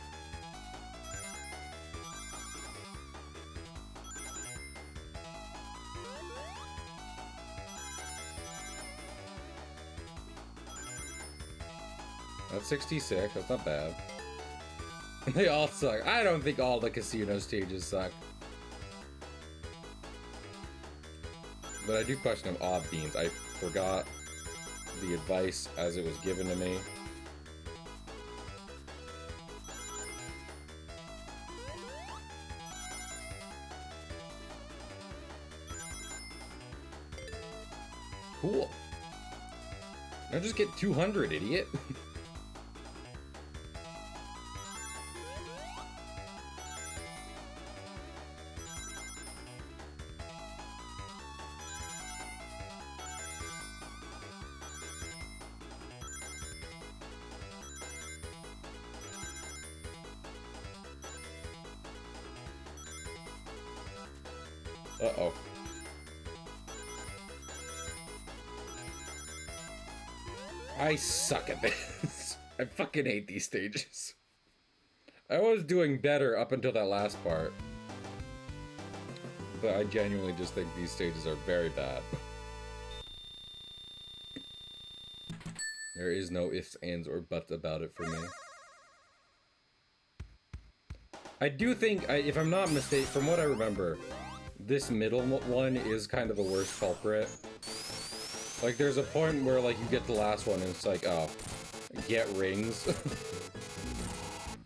That's 66, that's not bad. They all suck. I don't think all the casino stages suck. But I do question them odd beans. I forgot the advice as it was given to me. Cool. Now just get 200, idiot. Uh-oh. I suck at this. I fucking hate these stages. I was doing better up until that last part. But I genuinely just think these stages are very bad. There is no ifs, ands, or buts about it for me. I do think, if I'm not mistaken, from what I remember, this middle one is kind of the worst culprit. Like, there's a point where, like, you get the last one and it's like, oh, get rings.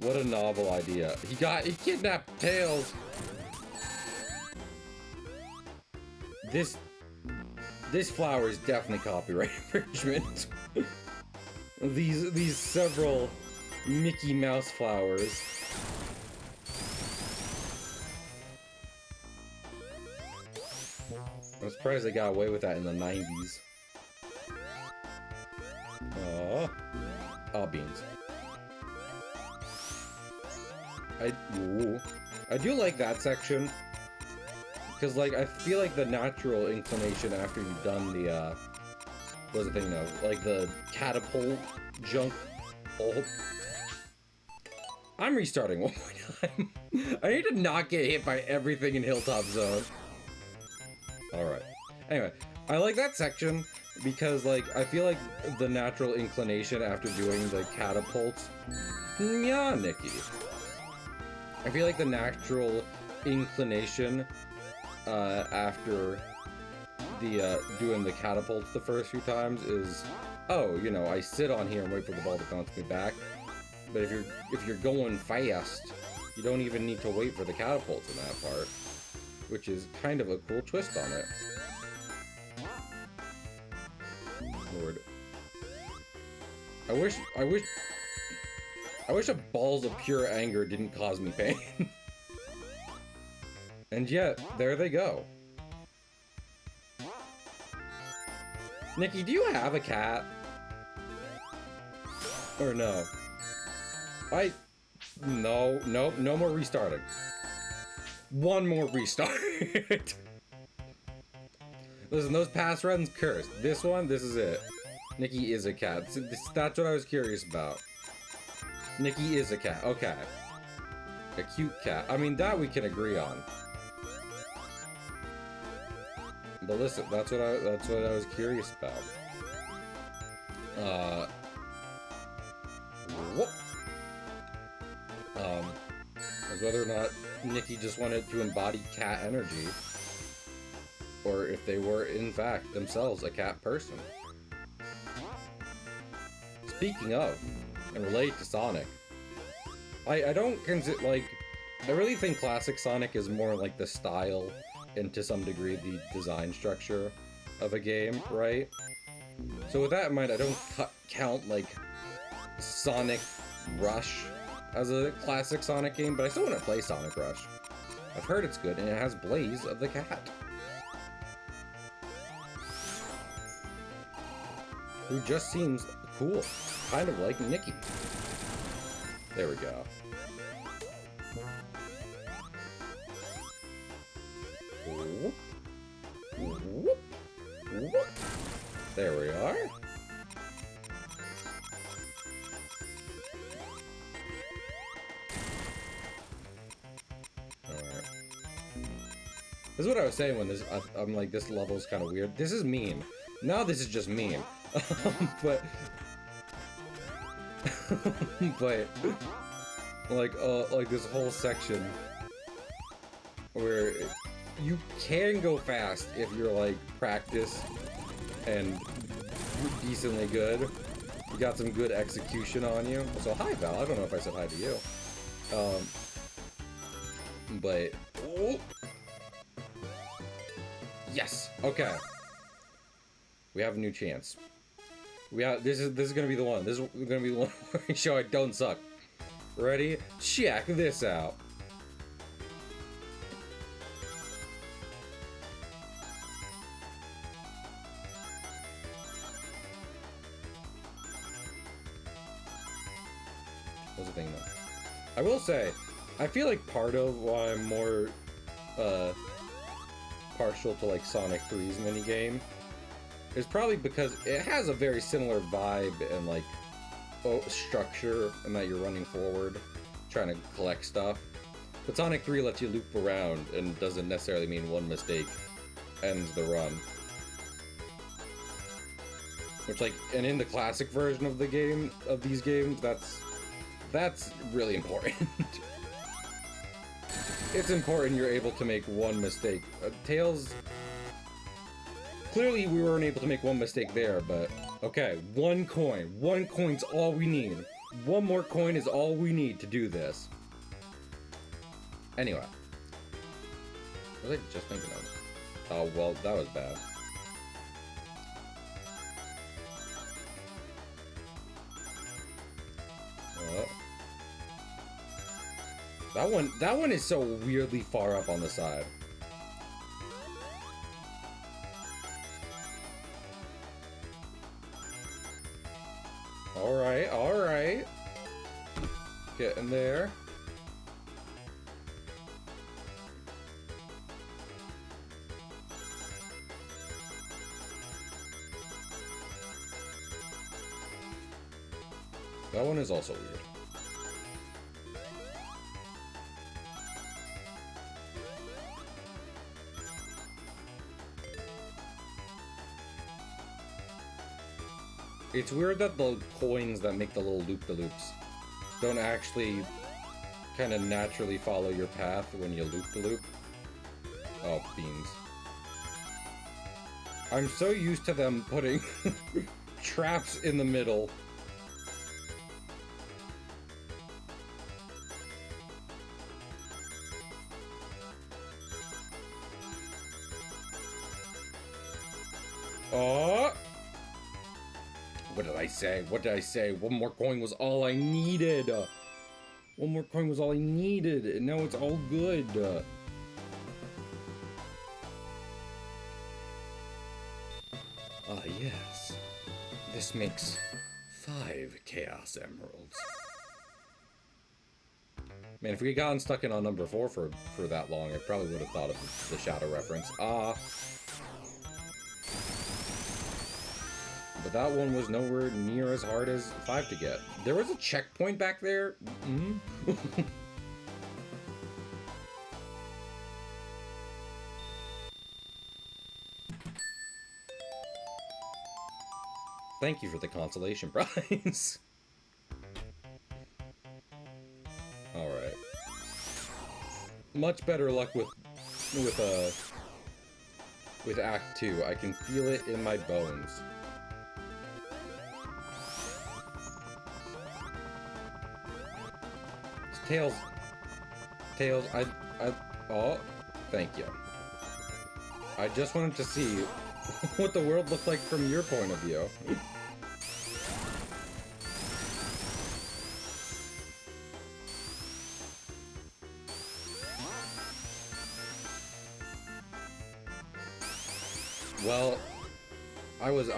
What a novel idea. He kidnapped Tails. This flower is definitely copyright infringement. These several Mickey Mouse flowers. I'm surprised they got away with that in the 90s. Oh, beans. I do like that section. Because, like, I feel like the natural inclination after you've done the, what's the thing now? Like, the catapult jump ult. I'm restarting one more time. I need to not get hit by everything in Hilltop Zone. Alright. Anyway, I like that section because, like, I feel like the natural inclination after doing the catapults... Yeah, Nikki. I feel like the natural inclination after the doing the catapults the first few times is, oh, you know, I sit on here and wait for the ball to bounce me back. But if you're going fast, you don't even need to wait for the catapults in that part, which is kind of a cool twist on it. Lord, I wish a balls of pure anger didn't cause me pain. And yet, there they go. Nikki, do you have a cat? Or no? No, no more restarting. One more restart. Listen, those past runs cursed. This one, this is it. Nikki is a cat. That's what I was curious about. Nikki is a cat. Okay. A cute cat. I mean, that we can agree on. But listen, that's what I was curious about. Whoop. Was whether or not Nikki just wanted to embody cat energy, or if they were in fact themselves a cat person. Speaking of, and related to Sonic, I don't consider, like, I really think classic Sonic is more like the style and to some degree the design structure of a game, right? So with that in mind, I don't count like Sonic Rush as a classic Sonic game, but I still want to play Sonic Rush. I've heard it's good, and it has Blaze of the cat. Who just seems cool. Kind of like Nikki. There we go. Whoop. Whoop. Whoop. There we are. This is what I was saying when I'm like, this level's kind of weird. This is mean. Now this is just mean. but like this whole section where you can go fast if you're like practice and decently good. You got some good execution on you. So hi Val, I don't know if I said hi to you. But oh. Yes. Okay. We have a new chance. This is gonna be the one. This is gonna be the one where I show I don't suck. Ready? Check this out. What's the thing though? I will say, I feel like part of why I'm more partial to like Sonic 3's minigame is probably because it has a very similar vibe and like structure, and that you're running forward trying to collect stuff. But Sonic 3 lets you loop around and doesn't necessarily mean one mistake ends the run. Which like, and in the classic version of the game, of these games, that's really important. It's important you're able to make one mistake. Tails, clearly we weren't able to make one mistake there, but okay, one coin. One coin's all we need. One more coin is all we need to do this. Anyway. What was I just thinking of? Oh, well, that was bad. That one is so weirdly far up on the side. Alright, alright. Get in there. That one is also weird. It's weird that the coins that make the little loop-de-loops don't actually kind of naturally follow your path when you loop-de-loop. Oh, beans. I'm so used to them putting traps in the middle. Oh! What did I say? What did I say? One more coin was all I needed. One more coin was all I needed, and now it's all good. Ah, yes. This makes 5 Chaos Emeralds. Man, if we had gotten stuck in on number 4 for that long, I probably would have thought of the Shadow reference. But that one was nowhere near as hard as 5 to get. There was a checkpoint back there. Thank you for the consolation prize. Alright. Much better luck with Act 2. I can feel it in my bones. Tails, oh, thank you. I just wanted to see what the world looked like from your point of view. Well, I was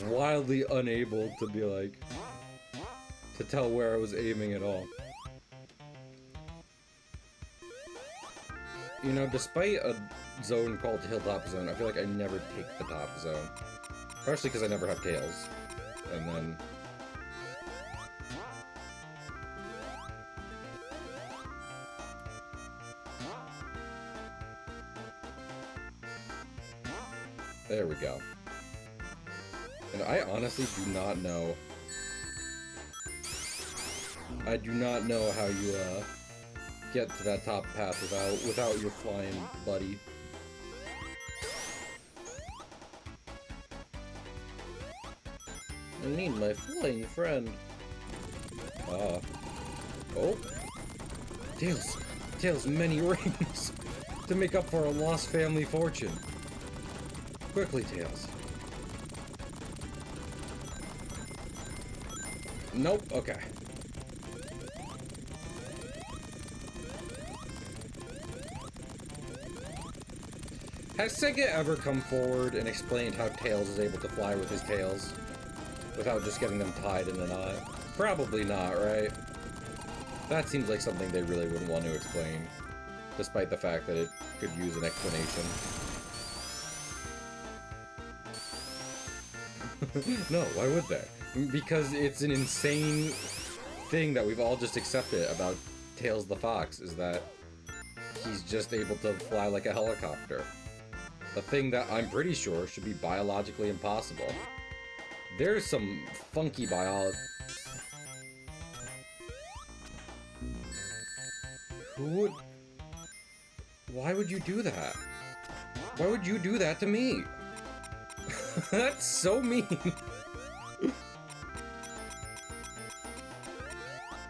wildly unable to be like, to tell where I was aiming at all. You know, despite a zone called Hilltop Zone, I feel like I never take the top zone. Partially because I never have tails. And then... There we go. And I honestly do not know. I do not know how you, get to that top path without your flying buddy. I need my flying friend. Oh. Tails, many rings to make up for a lost family fortune. Quickly, Tails. Nope, okay. Has Sega ever come forward and explained how Tails is able to fly with his tails without just getting them tied in a knot? Probably not, right? That seems like something they really wouldn't want to explain, despite the fact that it could use an explanation. No, why would they? Because it's an insane thing that we've all just accepted about Tails the Fox, is that he's just able to fly like a helicopter. A thing that I'm pretty sure should be biologically impossible. There's some funky biology. Who would... Why would you do that? Why would you do that to me? That's so mean.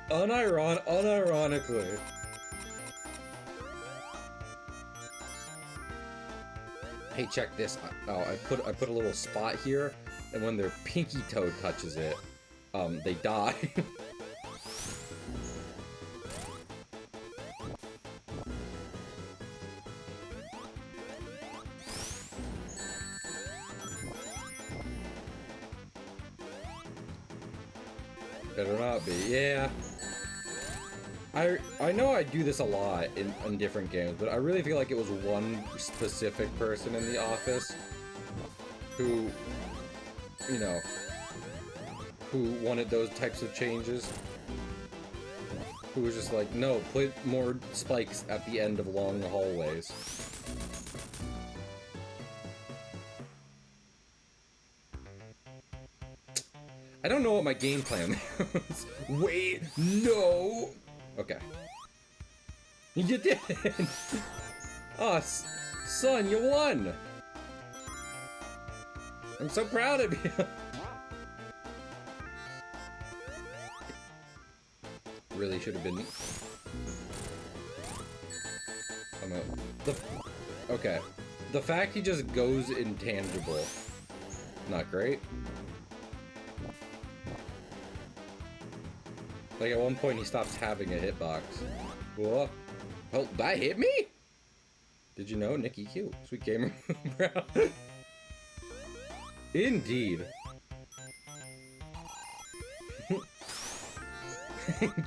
Unironically. Hey, check this. Oh, I put a little spot here, and when their pinky toe touches it, they die. Better not be. Yeah. I know I do this a lot in different games, but I really feel like it was one specific person in the office who, you know, who wanted those types of changes. Who was just like, no, put more spikes at the end of long hallways. I don't know what my game plan is. Wait, no! Okay. You did! Oh, son, you won! I'm so proud of you! Really should have been... I'm out. Okay. The fact he just goes intangible. Not great. Like, at one point, he stops having a hitbox. Whoa. Oh, that hit me? Did you know? Nicky Q. Sweet gamer. Indeed.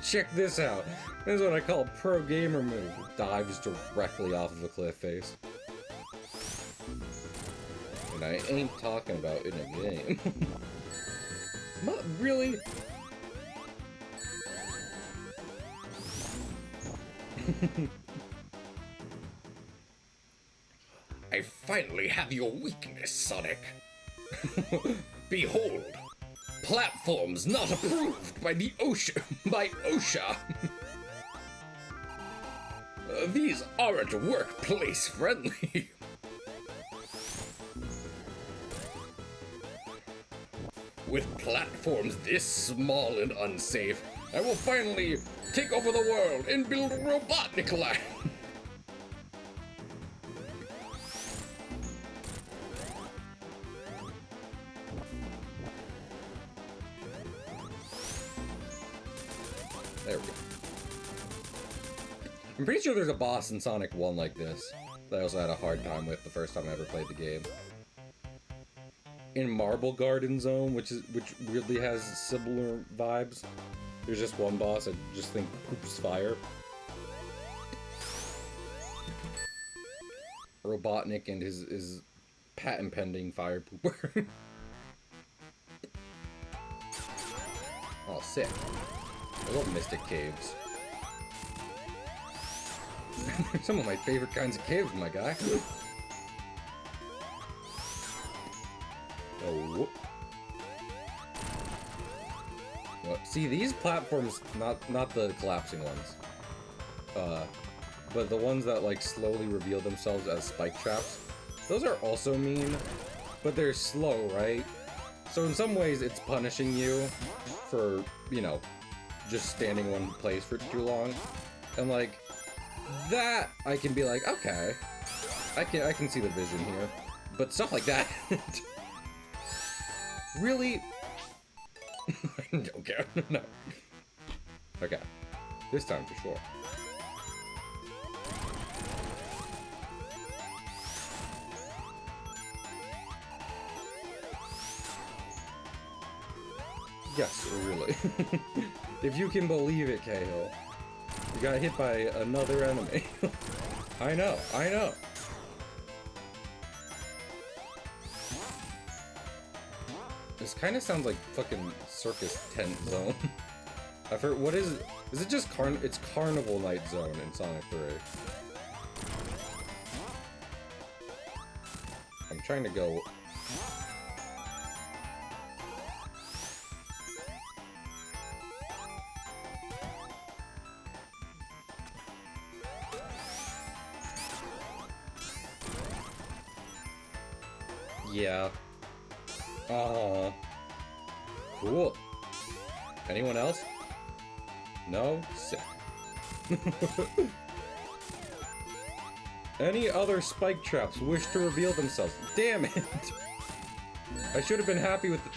Check this out. This is what I call a pro gamer move. Dives directly off of a cliff face. And I ain't talking about in a game. Not really. I finally have your weakness, Sonic. Behold, platforms not approved by the OSHA. These aren't workplace friendly. With platforms this small and unsafe, I will finally take over the world and build Robotnik Land. There we go. I'm pretty sure there's a boss in Sonic 1 like this. that I also had a hard time with the first time I ever played the game. In Marble Garden Zone, which weirdly has similar vibes, there's just one boss I just think poops fire. Robotnik and his patent pending fire pooper. Oh, sick. I love Mystic Caves. They're some of my favorite kinds of caves, my guy. Oh. Well, see, these platforms, not the collapsing ones, but the ones that like slowly reveal themselves as spike traps, those are also mean, but they're slow, right? So in some ways it's punishing you for, you know, just standing one place for too long. And like, that I can be like, okay, I can see the vision here. But stuff like that, really? I don't care. No. Okay, this time for sure. Yes, really. If you can believe it, Cahill. You got hit by another enemy. I know, I know. This kind of sounds like fucking circus tent zone. I've heard, what is it? Is it just it's Carnival Night Zone in Sonic 3. I'm trying to go... Yeah. Cool. Anyone else? No? Sick. Any other spike traps wish to reveal themselves? Damn it! I should have been happy with the...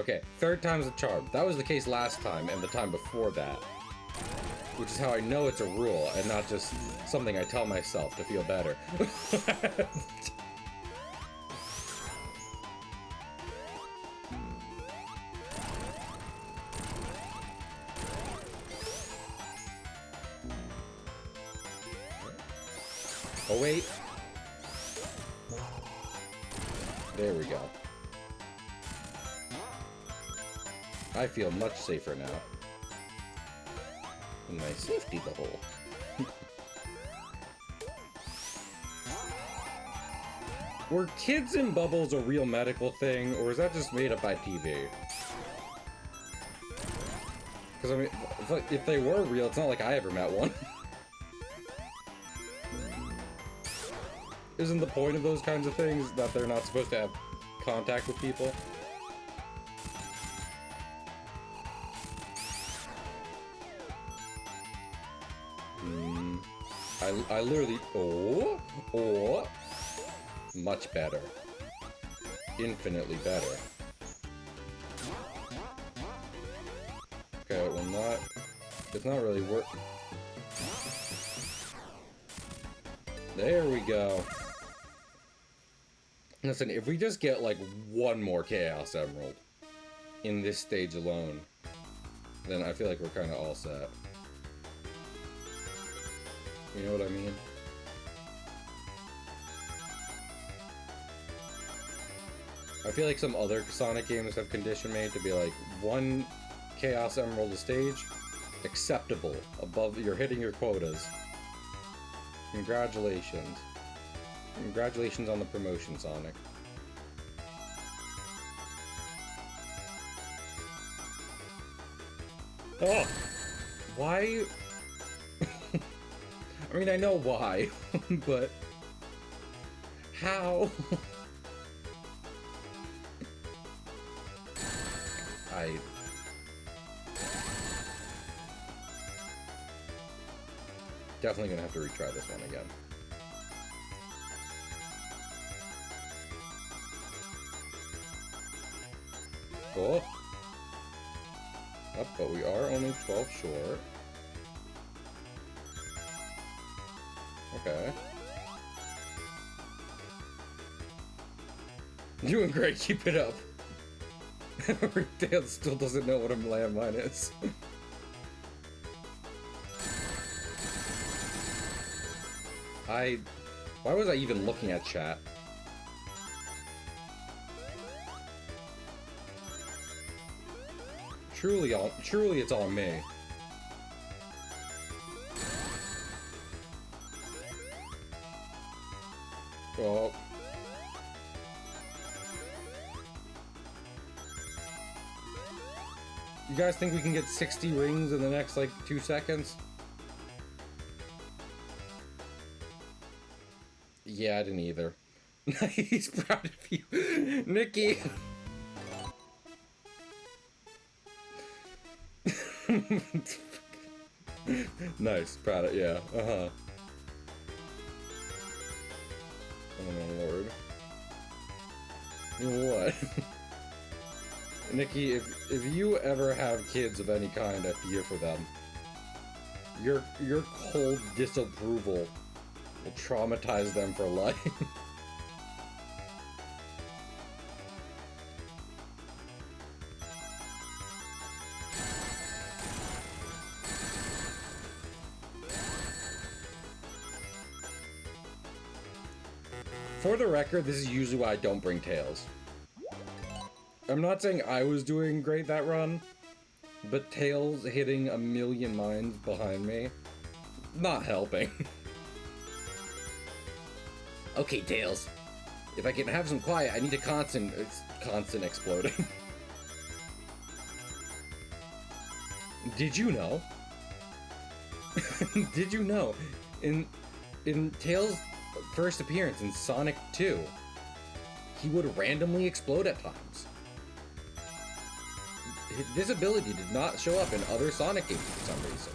Okay, third time's a charm. That was the case last time and the time before that. Which is how I know it's a rule and not just something I tell myself to feel better. Oh wait. There we go. I feel much safer now. In my safety bubble. Were kids in bubbles a real medical thing, or is that just made up by TV? Because, I mean, if they were real, it's not like I ever met one. Isn't the point of those kinds of things that they're not supposed to have contact with people? I literally... Oh! Much better. Infinitely better. Okay, well not... It's not really work... There we go. Listen, if we just get like one more Chaos Emerald in this stage alone, then I feel like we're kind of all set. You know what I mean? I feel like some other Sonic games have condition made to be like, one Chaos Emerald a stage, acceptable, above, you're hitting your quotas. Congratulations. Congratulations on the promotion, Sonic. Oh! Why? I mean, I know why, but... How? Definitely gonna have to retry this one again. Oh! Up, but we are only 12 short. Okay. Doing great, keep it up. Tails still doesn't know what a landmine is. Why was I even looking at chat? Truly it's all me. Oh. You guys think we can get 60 rings in the next, like, 2 seconds? Yeah, I didn't either. He's proud of you. Nikki! Nice, proud of, yeah, uh-huh. Oh my lord. What? Nikki, if you ever have kids of any kind, I fear for them. Your cold disapproval will traumatize them for life. For the record, this is usually why I don't bring Tails. I'm not saying I was doing great that run, but Tails hitting a million mines behind me, not helping. Okay, Tails. If I can have some quiet, I need a constant exploding. Did you know? Did you know? In Tails' first appearance in Sonic 2, he would randomly explode at times. This ability did not show up in other Sonic games for some reason.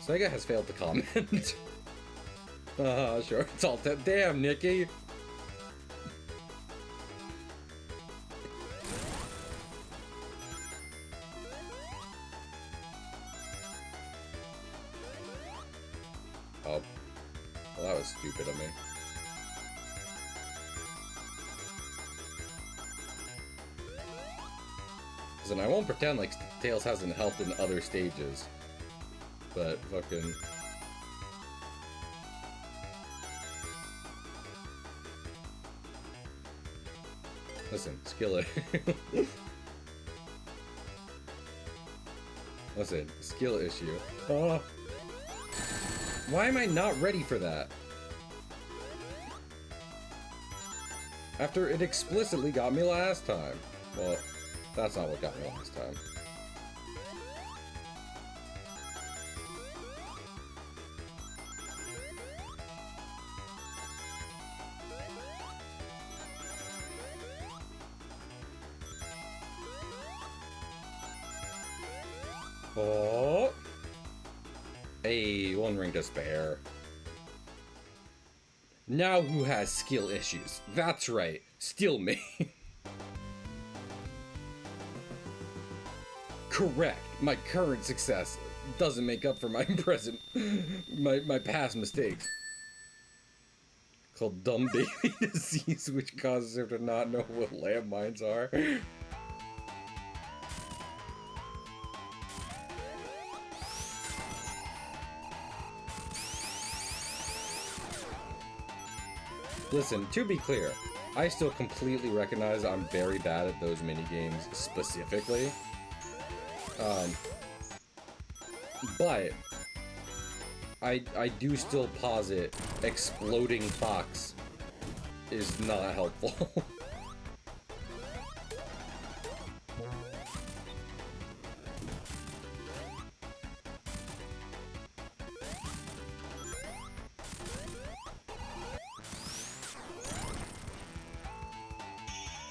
Sega has failed to comment. Sure, it's all damn, Nikki! Oh. Well, that was stupid of me. And I won't pretend like Tails hasn't helped in other stages, but fucking... Listen, skill it. Listen, skill issue. Why am I not ready for that? After it explicitly got me last time. Well, that's not what got me last time. Oh! Hey, 1 ring to spare. Now who has skill issues? That's right, still me. Correct. My current success doesn't make up for my present, my past mistakes. Called dumb baby disease, which causes her to not know what landmines are. Listen, to be clear, I still completely recognize I'm very bad at those minigames specifically. But I do still posit exploding Fox is not helpful.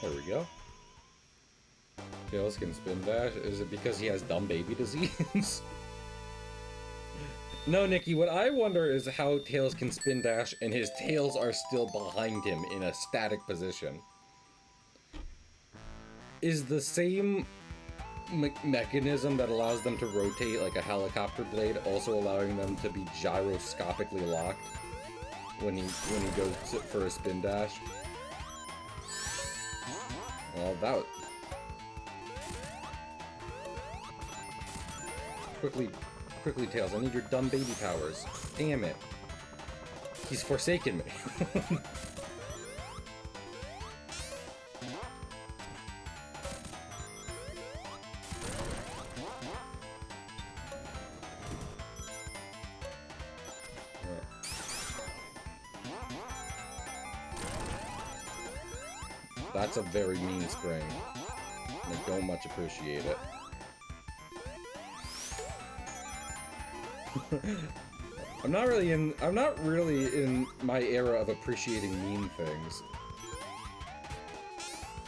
There we go. Tails can spin dash. Is it because he has dumb baby disease? No, Nikki, what I wonder is how Tails can spin dash and his tails are still behind him in a static position. Is the same mechanism that allows them to rotate like a helicopter blade, also allowing them to be gyroscopically locked when he goes for a spin dash. Well, that was... Quickly, Tails, I need your dumb baby powers. Damn it. He's forsaken me. That's a very mean spring. I don't much appreciate it. I'm not really in my era of appreciating mean things.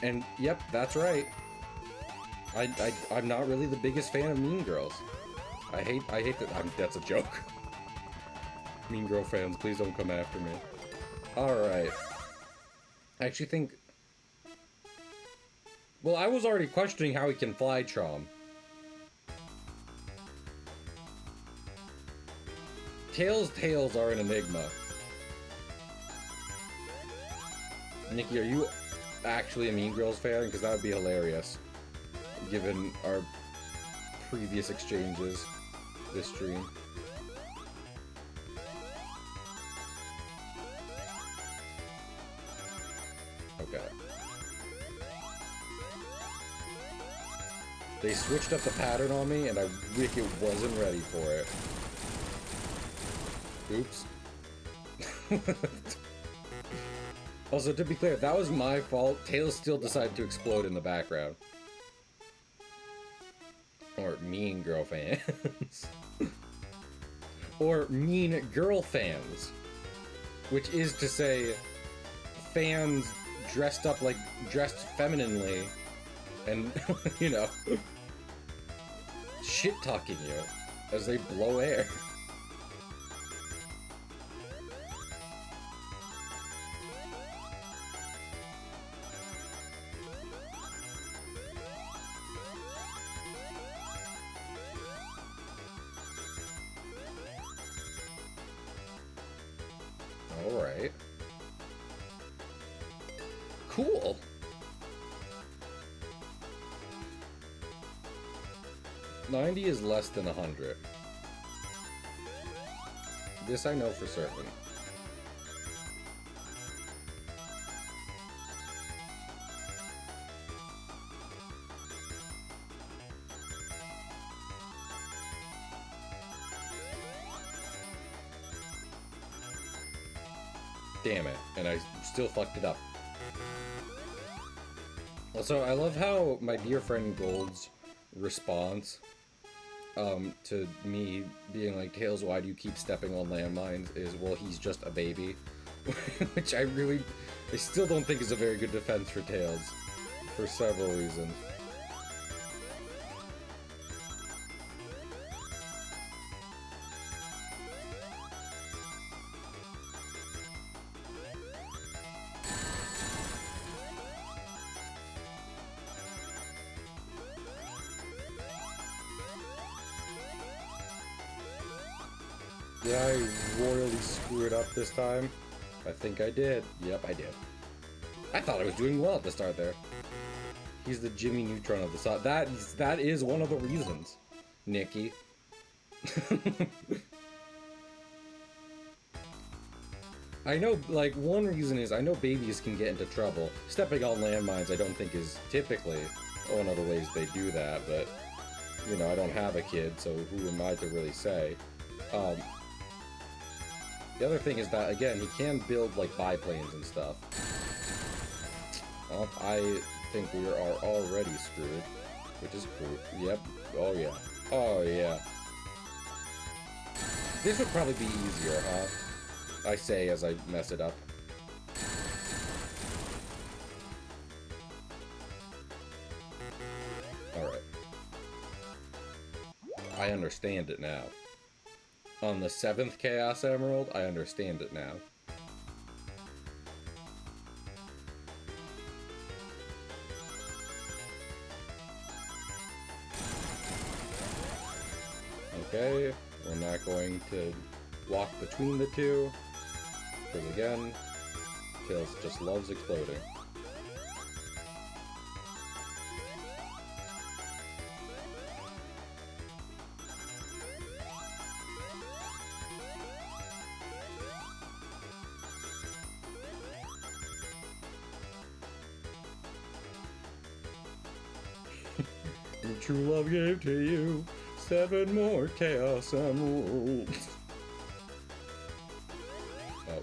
And yep, that's right. I'm not really the biggest fan of Mean Girls. I hate that. That's a joke. Mean Girl fans, please don't come after me. Alright. I actually think... Well, I was already questioning how he can fly, Chom. Tails' tails are an enigma. Nikki, are you actually a Mean Girls fan? Because that would be hilarious, given our previous exchanges this stream. Okay. They switched up the pattern on me, and I wicked wasn't ready for it. Oops. Also, to be clear, that was my fault. Tails still decided to explode in the background. Or Mean Girl fans. Or Mean Girl fans. Which is to say, fans dressed femininely and, you know, shit-talking you as they blow air. Alright. Cool. $90 is less than 100. This I know for certain. Damn it, and I still fucked it up. Also, I love how my dear friend Gold's response to me being like, Tails, why do you keep stepping on landmines, is, well, he's just a baby. Which I still don't think is a very good defense for Tails, for several reasons. Did I royally screw it up this time? I think I did. Yep, I did. I thought I was doing well at the start there. He's the Jimmy Neutron of the side. That is one of the reasons, Nikki. I know, like, one reason is I know babies can get into trouble. Stepping on landmines I don't think is typically one of the ways they do that, but, you know, I don't have a kid, so who am I to really say? The other thing is that, again, he can build, like, biplanes and stuff. Well, I think we are already screwed, which is cool. Yep. Oh, yeah. Oh, yeah. This would probably be easier, huh? I say as I mess it up. Alright. I understand it now. On the 7th Chaos Emerald, I understand it now. Okay, we're not going to walk between the two, because again, Tails just loves exploding. True love gave to you 7 more Chaos Emeralds. Oh.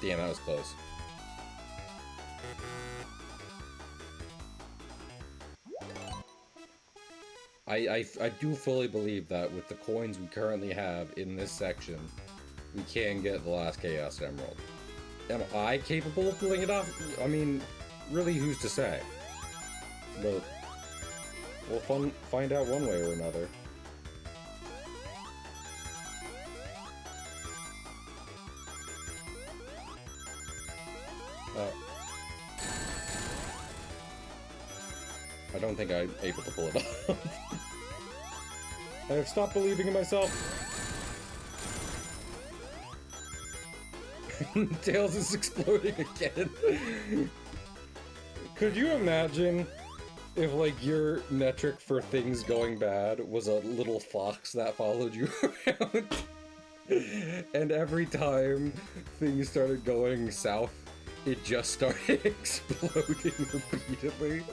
Damn, that was close. I do fully believe that with the coins we currently have in this section, we can get the last Chaos Emerald. Am I capable of pulling it off? I mean, really, who's to say? But we'll find out one way or another. I don't think I'm able to pull it off. I have stopped believing in myself. Tails is exploding again. Could you imagine if, like, your metric for things going bad was a little fox that followed you around? And every time things started going south, it just started exploding repeatedly.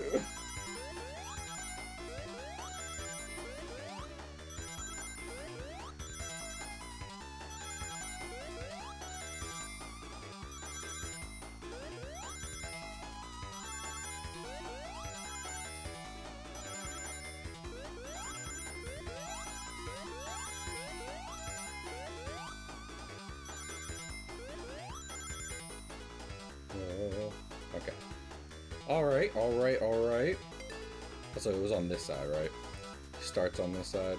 Okay. Alright. So it was on this side, right? Starts on this side.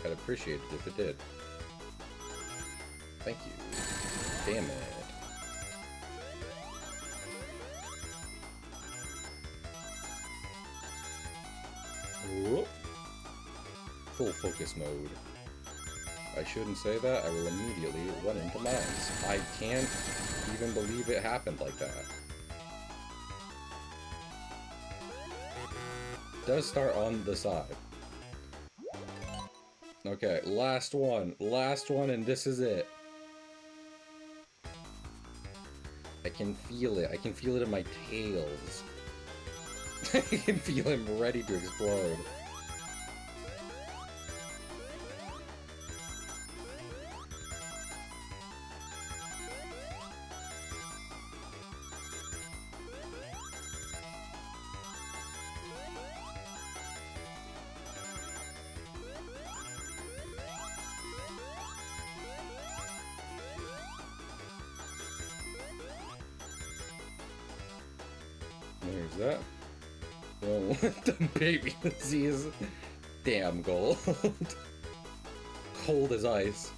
I'd appreciate it if it did. Thank you. Damn it. Whoop. Full focus mode. I shouldn't say that. I will immediately run into mines. I can't even believe it happened like that. Does start on the side. Okay, last one, and this is it. I can feel it. I can feel it in my tails. I can feel him ready to explode. There's that. Oh, the baby disease. Damn gold. Cold as ice.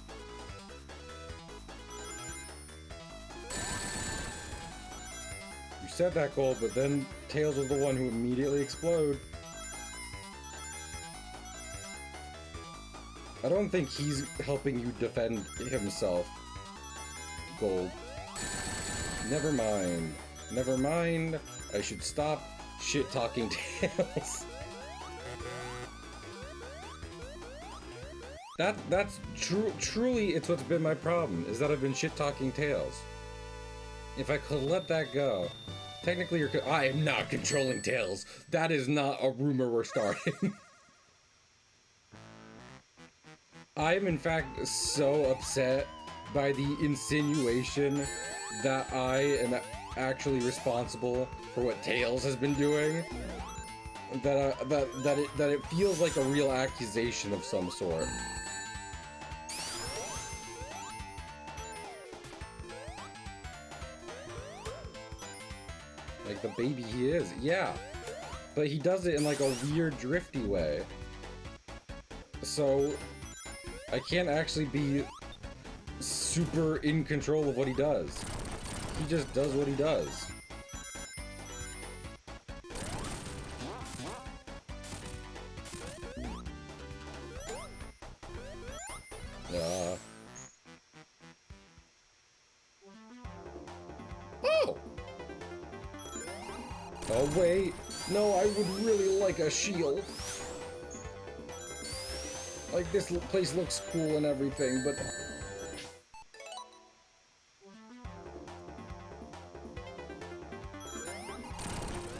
You said that gold, but then Tails was the one who immediately exploded. I don't think he's helping you defend himself. Gold. Never mind. Never mind. I should stop shit-talking Tails. That's truly, it's what's been my problem, is that I've been shit-talking Tails. If I could let that go, technically I am not controlling Tails. That is not a rumor we're starting. I am in fact so upset by the insinuation that I am actually responsible for what Tails has been doing, that it feels like a real accusation of some sort. Like the baby he is, yeah. But he does it in like a weird drifty way. So I can't actually be super in control of what he does. He just does what he does. Oh! Oh wait, no, I would really like a shield. Like, this place looks cool and everything, but...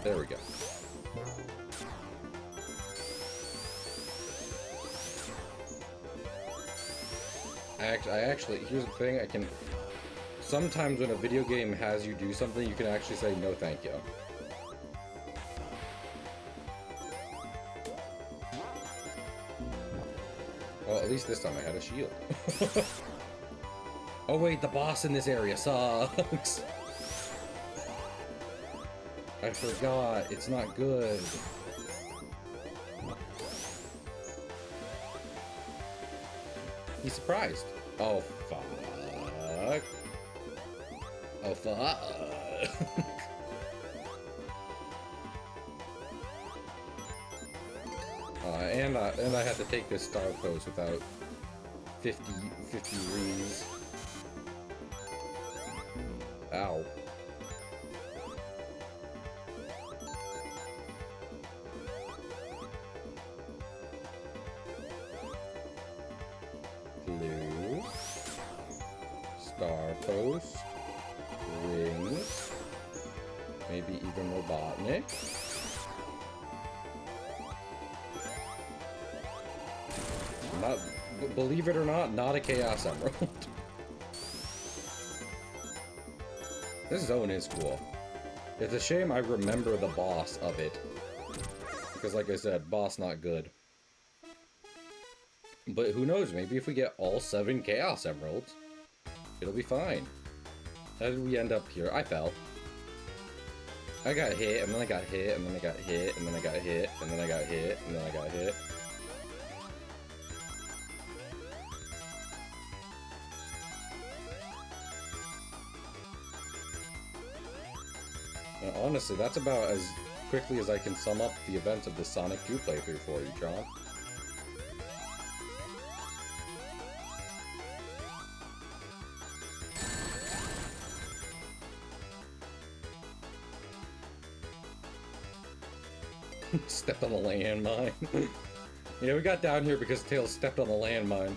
There we go. I actually, here's the thing, I can... Sometimes when a video game has you do something, you can actually say, no thank you. Well, at least this time I had a shield. Oh wait, the boss in this area sucks. I forgot, it's not good. He's surprised. Oh, fuck. Oh, fuck. And I had to take this star pose without 50 rees. Ow. Blue. Star post. Rings. Maybe even Robotnik. Not, believe it or not a Chaos Emerald. This zone is cool. It's a shame I remember the boss of it. Because like I said, boss not good. But who knows, maybe if we get all 7 Chaos Emeralds, it'll be fine. How did we end up here? I fell. I got hit, and then I got hit, and then I got hit, and then I got hit, and then I got hit, and then I got hit. And honestly, that's about as quickly as I can sum up the events of the Sonic 2 playthrough for you, John. Stepped on the landmine. Yeah, we got down here because Tails stepped on the landmine.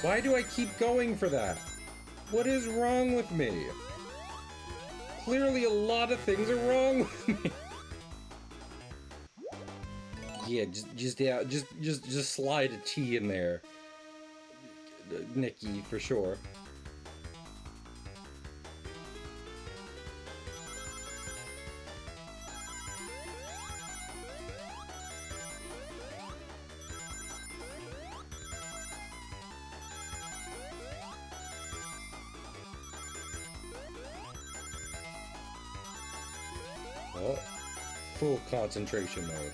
Why do I keep going for that? What is wrong with me? Clearly a lot of things are wrong with me. Yeah, just slide a T in there, Nikki, for sure. Oh, full concentration mode.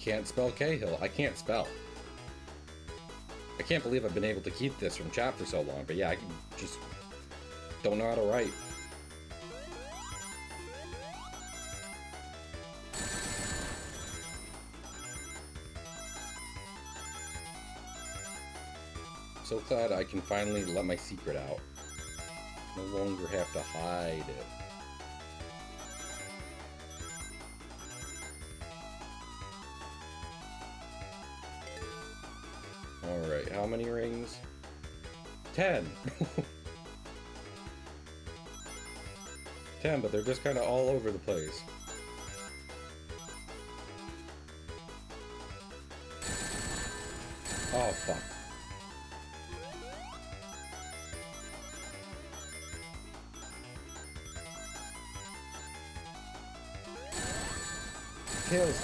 Can't spell Cahill. I can't spell. I can't believe I've been able to keep this from chat for so long, but yeah, I just don't know how to write. So glad I can finally let my secret out. No longer have to hide it. Alright, how many rings? 10! 10, but they're just kind of all over the place. Oh, fuck. Tails.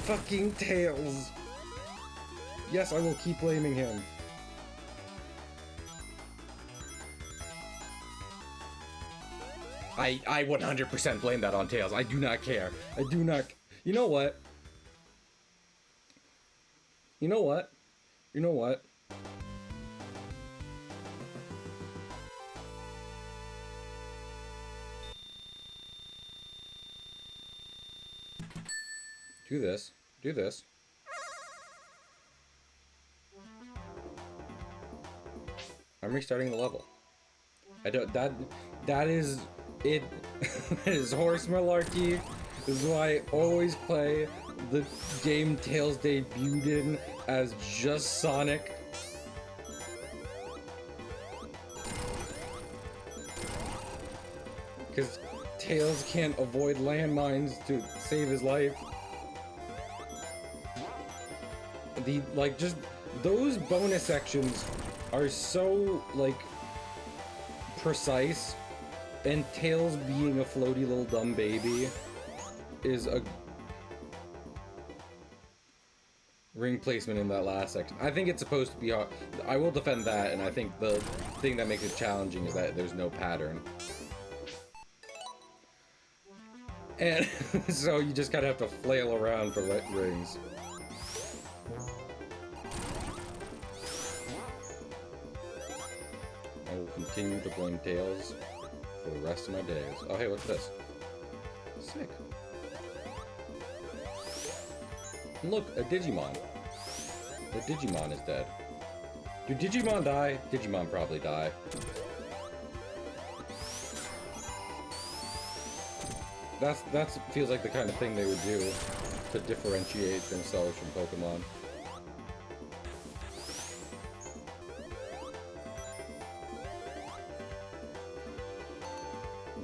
Fucking Tails. Yes, I will keep blaming him. I 100% blame that on Tails. I do not care. I do not... You know what? You know what? You know what? Do this. Do this. I'm restarting the level. I don't... That is... It... That is horse malarkey. This is why I always play the game Tails debuted in as just Sonic. Because Tails can't avoid landmines to save his life. Just those bonus sections are so, precise, and Tails being a floaty little dumb baby is a ring placement in that last section. I think it's supposed to be hard. I will defend that, and I think the thing that makes it challenging is that there's no pattern. And so you just kind of have to flail around for rings. I will continue to blame Tails for the rest of my days. Oh, hey, what's this? Sick. Look, a Digimon. The Digimon is dead. Do Digimon die? Digimon probably die. That feels like the kind of thing they would do to differentiate themselves from Pokemon.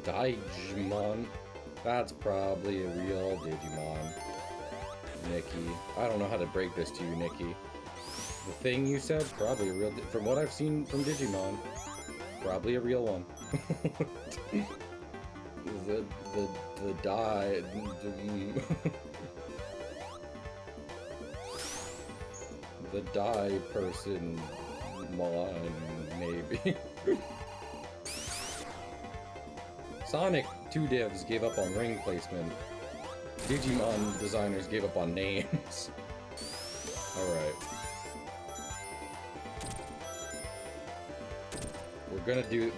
Digimon. That's probably a real Digimon. Nikki. I don't know how to break this to you, Nikki. The thing you said, probably a real... From what I've seen from Digimon, probably a real one. the die... the die person... Mon, maybe. Sonic 2 devs gave up on ring placement. Digimon designers gave up on names. Alright. We're going to do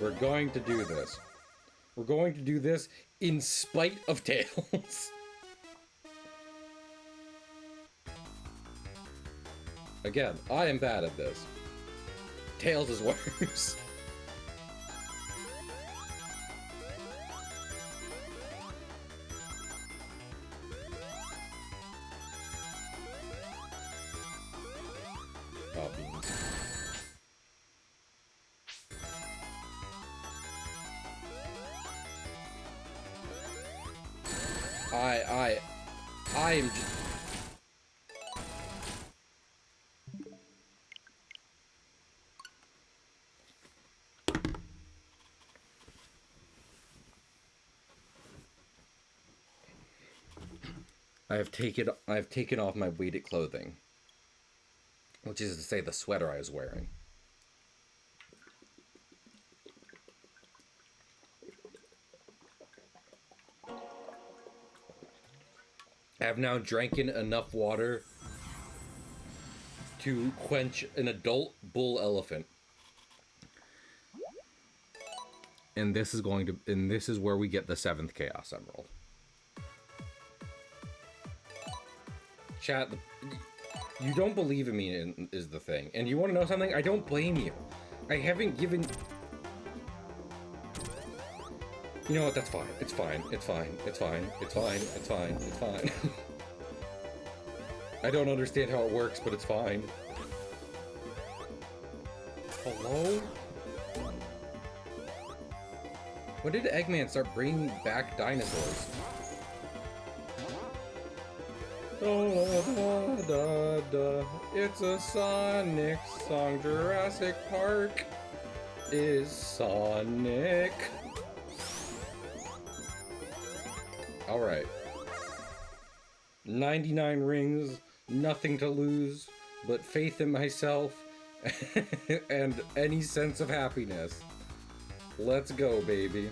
this. We're going to do this in spite of Tails. Again, I am bad at this. Tails is worse. Oh, beans. I am just... I've taken off my weighted clothing, which is to say the sweater I was wearing. I have now drinking enough water to quench an adult bull elephant. And this is where we get the 7th Chaos Emerald. Chat, you don't believe in me is the thing. And you want to know something? I don't blame you. I haven't given... You know what? That's fine. It's fine. It's fine. It's fine. It's fine. It's fine. It's fine. I don't understand how it works, but it's fine. Hello? When did Eggman start bringing back dinosaurs? Da, da, da. It's a Sonic song. Jurassic Park is Sonic. Alright. 99 rings, nothing to lose, but faith in myself and any sense of happiness. Let's go, baby.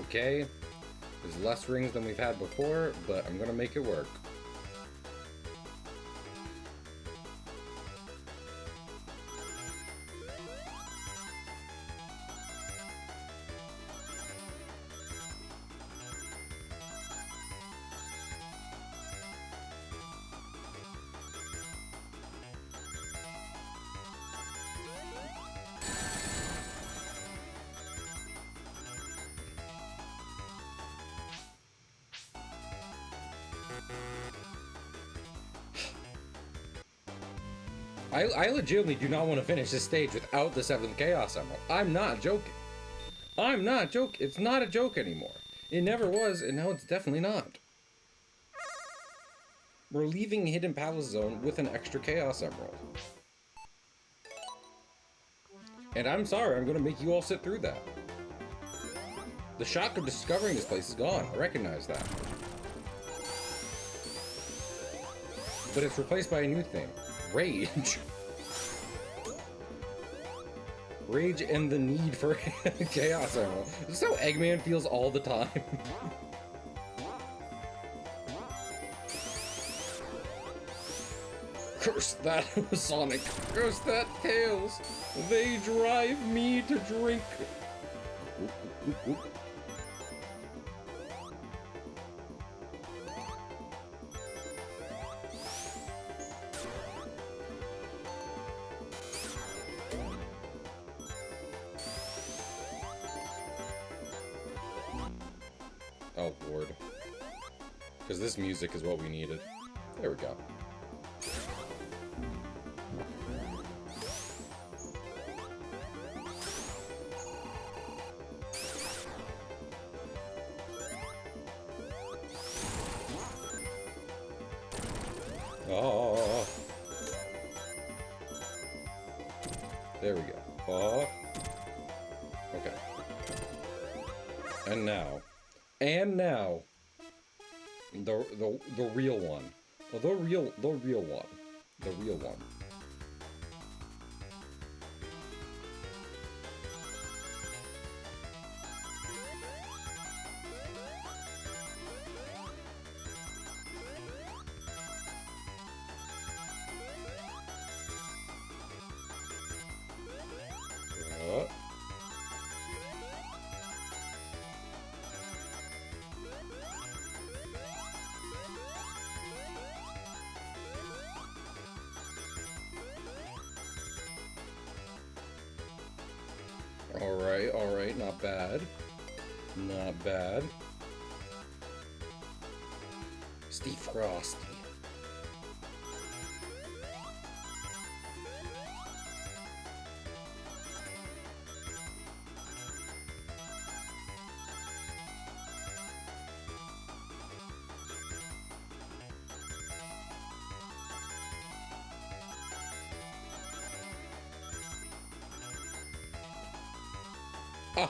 Okay, there's less rings than we've had before, but I'm gonna make it work. I legitimately do not want to finish this stage without the 7th Chaos Emerald. I'm not joking. I'm not joking. It's not a joke anymore. It never was, and now it's definitely not. We're leaving Hidden Palace Zone with an extra Chaos Emerald. And I'm sorry, I'm going to make you all sit through that. The shock of discovering this place is gone. I recognize that. But it's replaced by a new thing. Rage. Rage and the need for Chaos Emerald. This is how Eggman feels all the time. Curse that Sonic. Curse that Tails. They drive me to drink. Oh, Lord. Because this music is what we needed. There we go. Oh. There we go. Oh. Okay. And now, the real one. Well, the real one. The real one. Alright, not bad. Not bad. Steve Frosty. Ah!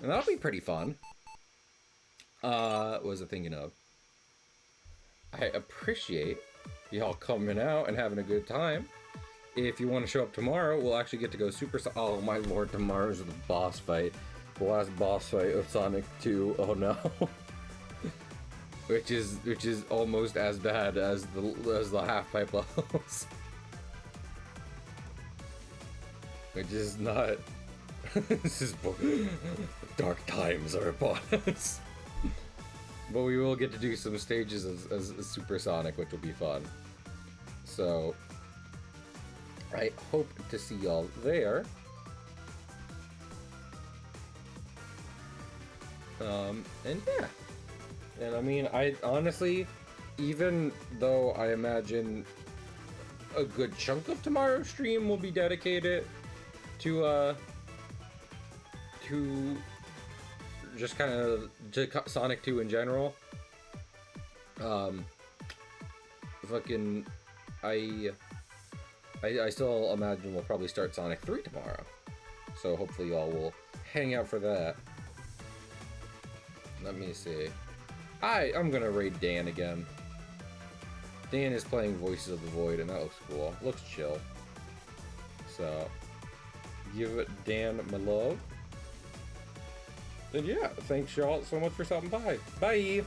And that'll be pretty fun. What was I thinking of? I appreciate y'all coming out and having a good time. If you want to show up tomorrow, we'll actually get to go super... Oh my lord, tomorrow's the boss fight. The last boss fight of Sonic 2. Oh no. which is almost as bad as the half-pipe levels. Which is not... This is... Dark times are upon us. But we will get to do some stages as Super Sonic, which will be fun. So, I hope to see y'all there. And yeah. And I mean, I honestly, even though I imagine a good chunk of tomorrow's stream will be dedicated to just kind of to Sonic 2 in general. Fucking, I still imagine we'll probably start Sonic 3 tomorrow. So hopefully y'all will hang out for that. Let me see. I'm gonna raid Dan again. Dan is playing Voices of the Void, and that looks cool. Looks chill. So, give Dan my love. And yeah, thanks y'all so much for stopping by. Bye!